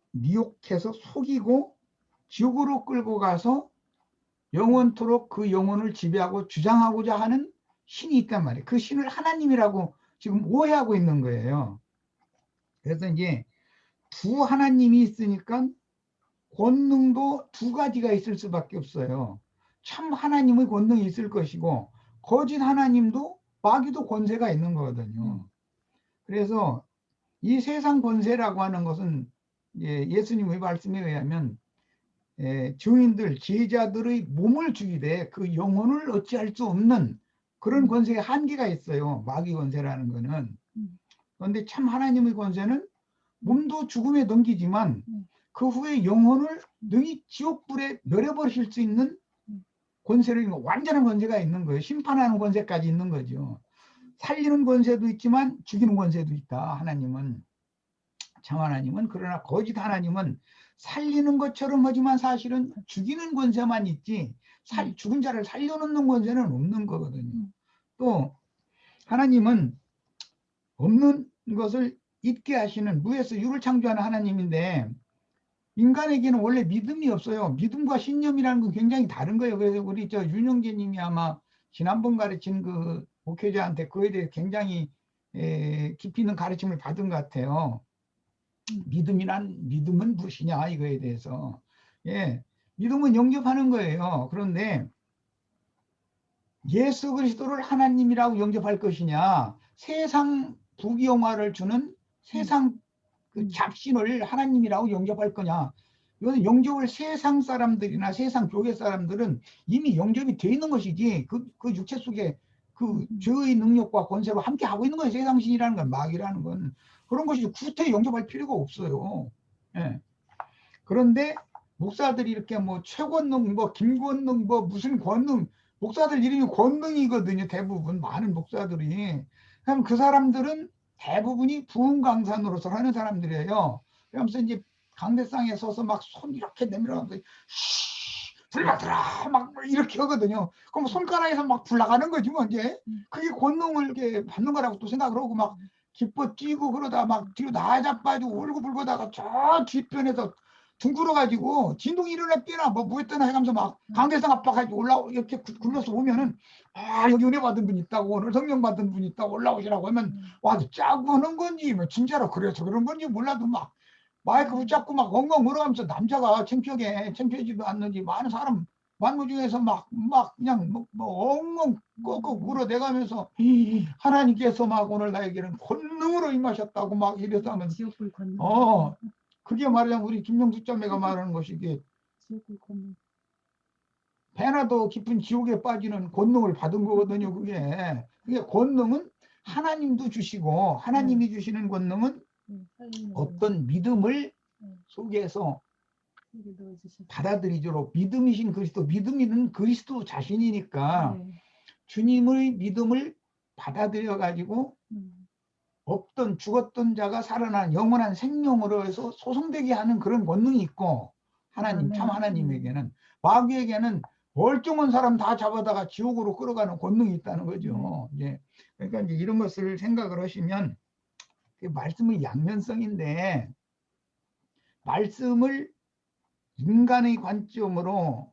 미혹해서 속이고 지옥으로 끌고 가서 영원토록 그 영혼을 지배하고 주장하고자 하는 신이 있단 말이에요. 그 신을 하나님이라고 지금 오해하고 있는 거예요. 그래서 이제 두 하나님이 있으니까 권능도 두 가지가 있을 수밖에 없어요. 참 하나님의 권능이 있을 것이고 거짓 하나님도 마귀도 권세가 있는 거거든요. 그래서 이 세상 권세라고 하는 것은 예수님의 말씀에 의하면 증인들, 제자들의 몸을 죽이되 그 영혼을 어찌할 수 없는 그런 권세의 한계가 있어요. 마귀 권세라는 거는. 그런데 참 하나님의 권세는 몸도 죽음에 넘기지만 그 후에 영혼을 능히 지옥불에 내려버리실 수 있는 권세를, 완전한 권세가 있는 거예요. 심판하는 권세까지 있는 거죠. 살리는 권세도 있지만 죽이는 권세도 있다. 하나님은, 참 하나님은. 그러나 거짓 하나님은 살리는 것처럼 하지만 사실은 죽이는 권세만 있지 죽은 자를 살려놓는 권세는 없는 거거든요. 또 하나님은 없는 것을 있게 하시는, 무에서 유를 창조하는 하나님인데 인간에게는 원래 믿음이 없어요. 믿음과 신념이라는 건 굉장히 다른 거예요. 그래서 우리 윤영재 님이 아마 지난번 가르친 그 목회자한테 그에 대해 굉장히 깊이 있는 가르침을 받은 것 같아요. 믿음은 무엇이냐 이거에 대해서. 믿음은 영접하는 거예요. 그런데 예수 그리스도를 하나님이라고 영접할 것이냐, 세상 부귀영화를 주는 세상 그 잡신을 하나님이라고 영접할 거냐. 이거는 영접을 세상 사람들이나 세상 교회 사람들은 이미 영접이 돼 있는 것이지 그 육체 속에 그 죄의 능력과 권세로 함께 하고 있는 거예요. 세상신이라는 건, 마귀라는 건. 그런 것이 구태 영접할 필요가 없어요. 그런데 목사들이 이렇게 뭐 최권능, 뭐 김권능, 뭐 무슨 권능, 목사들 이름이 권능이거든요. 대부분 많은 목사들이. 그럼 그 사람들은 대부분이 부흥강산으로서 하는 사람들이에요. 그러면서 이제 강대상에 서서 막 손 이렇게 내밀어가면서 불 받으라 막 이렇게 하거든요. 그럼 손가락에서 막 불 나가는 거지 뭐. 이제 그게 권능을 이렇게 받는 거라고 또 생각을 하고 막 기뻐 뛰고 그러다 막 뒤로 나자빠지고 울고 불고다가 저 뒷편에서 둥그러가지고 진동이 일어나 뛰나 뭐 했더나 해가면서 막 강대상 압박하고 이렇게 굴러서 오면은 여기 은혜 받은 분 있다고, 오늘 성령 받은 분 있다고 올라오시라고 하면 와서 짜고 하는 건지 뭐 진짜로 그래서 그런 건지 몰라도 막 마이크 붙잡고 막 엉엉 울어가면서 남자가 창피하지도 않는지 많은 사람 만무 중에서 막 그냥 뭐 엉엉 꺽꺽 울어대가면서 하나님께서 막 오늘 나에게는 권능으로 임하셨다고 막 이래서 하면 그게 말하자면 우리 김명수 자매가 말하는 것이 이게 배나 더 깊은 지옥에 빠지는 권능을 받은 거거든요. 그게 권능은 하나님도 주시고, 하나님이 주시는 권능은 어떤 믿음을 속에서 받아들이도록, 믿음이신 그리스도, 믿음이는 그리스도 자신이니까 주님의 믿음을 받아들여 가지고 없던 죽었던 자가 살아난 영원한 생명으로 해서 소송되게 하는 그런 권능이 있고, 하나님, 참 하나님에게는, 마귀에게는 멀쩡한 사람 다 잡아다가 지옥으로 끌어가는 권능이 있다는 거죠. 그러니까 이제 이런 것을 생각을 하시면 말씀의 양면성인데, 말씀을 인간의 관점으로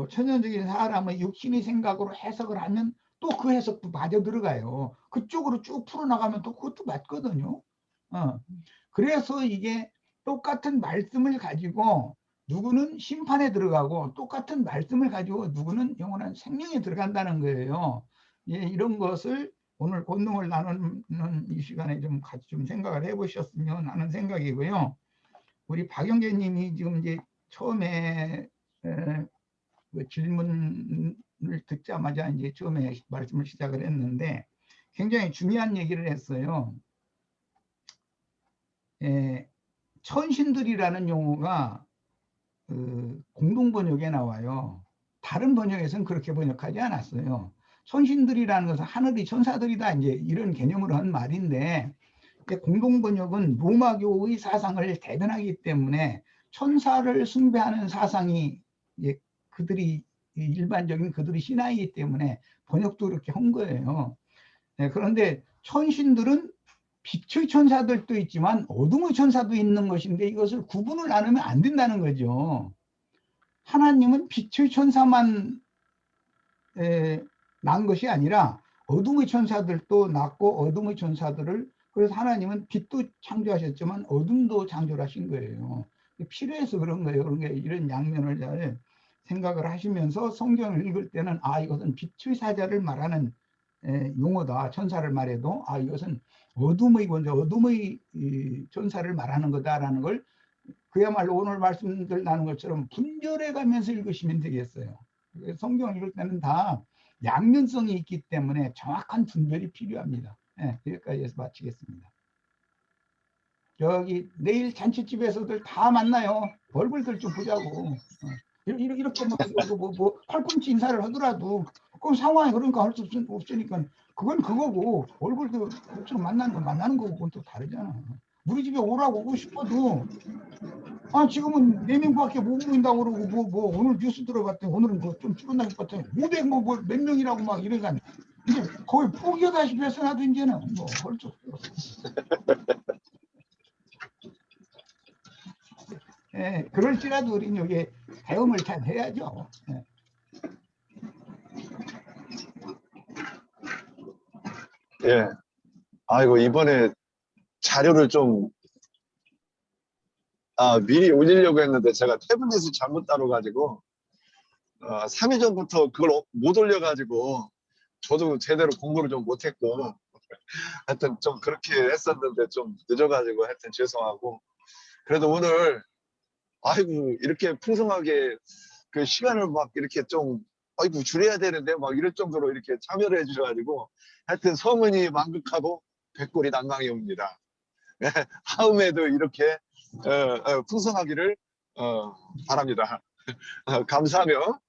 천연적인 사람의 육신의 생각으로 해석을 하면 또 그 해석도 맞아 들어가요. 그쪽으로 쭉 풀어나가면 또 그것도 맞거든요. 그래서 이게 똑같은 말씀을 가지고 누구는 심판에 들어가고 똑같은 말씀을 가지고 누구는 영원한 생명에 들어간다는 거예요. 이런 것을 오늘 권능을 나누는 이 시간에 좀 같이 좀 생각을 해보셨으면 하는 생각이고요. 우리 박영재 님이 지금 이제 처음에 그 질문을 듣자마자 이제 처음에 말씀을 시작을 했는데 굉장히 중요한 얘기를 했어요. 천신들이라는 용어가 공동 번역에 나와요. 다른 번역에서는 그렇게 번역하지 않았어요. 천신들이라는 것은 하늘의 천사들이다, 이제 이런 개념으로 한 말인데, 공동 번역은 로마교의 사상을 대변하기 때문에 천사를 숭배하는 사상이 그들이 일반적인 그들의 신앙이기 때문에 번역도 그렇게 한 거예요. 그런데 천신들은 빛의 천사들도 있지만 어둠의 천사도 있는 것인데 이것을 구분을 나누면 안 된다는 거죠. 하나님은 빛의 천사만 난 것이 아니라 어둠의 천사들도 낳고 어둠의 천사들을, 그래서 하나님은 빛도 창조하셨지만 어둠도 창조하신 거예요. 필요해서 그런 거예요. 그런 게 이런 양면을 잘 생각을 하시면서 성경을 읽을 때는 이것은 빛의 사자를 말하는 용어다. 천사를 말해도 이것은 어둠의 권자, 어둠의 천사를 말하는 거다라는 걸 그야말로 오늘 말씀들 나눈 것처럼 분별해 가면서 읽으시면 되겠어요. 성경을 읽을 때는 다 양면성이 있기 때문에 정확한 분별이 필요합니다. 여기까지 해서 마치겠습니다. 저기 내일 잔치집에서들 다 만나요. 얼굴들 좀 보자고. 이렇게 뭐 팔꿈치 인사를 하더라도 그건 상황이 그러니까 할 수 없으니까 그건 그거고, 얼굴도 그처럼 만나는 거고 그건 또 다르잖아. 우리 집에 오고 싶어도 지금은 4명밖에 못 모인다고 그러고 뭐 오늘 뉴스 들어봤더니 오늘은 좀 줄어나기 같아. 500 몇 명이라고 막 이래가 이제 거의 포기하다시피 해서 나도 이제는 뭐 할 수 없어. 그럴지라도 우리는 여기 대응을 잘 해야죠. 아이고, 이번에 자료를 좀 미리 올리려고 했는데 제가 태블릿을 잘못 다뤄가지고 3일 전부터 그걸 못 올려가지고 저도 제대로 공부를 좀 못했고 하여튼 좀 그렇게 했었는데 좀 늦어가지고 하여튼 죄송하고, 그래도 오늘 이렇게 풍성하게 그 시간을 막 이렇게 좀 줄여야 되는데 막 이럴 정도로 이렇게 참여를 해주셔가지고 하여튼 서문이 만극하고 백골이 난강이 옵니다. 다음에도 이렇게 풍성하기를 바랍니다. 감사하며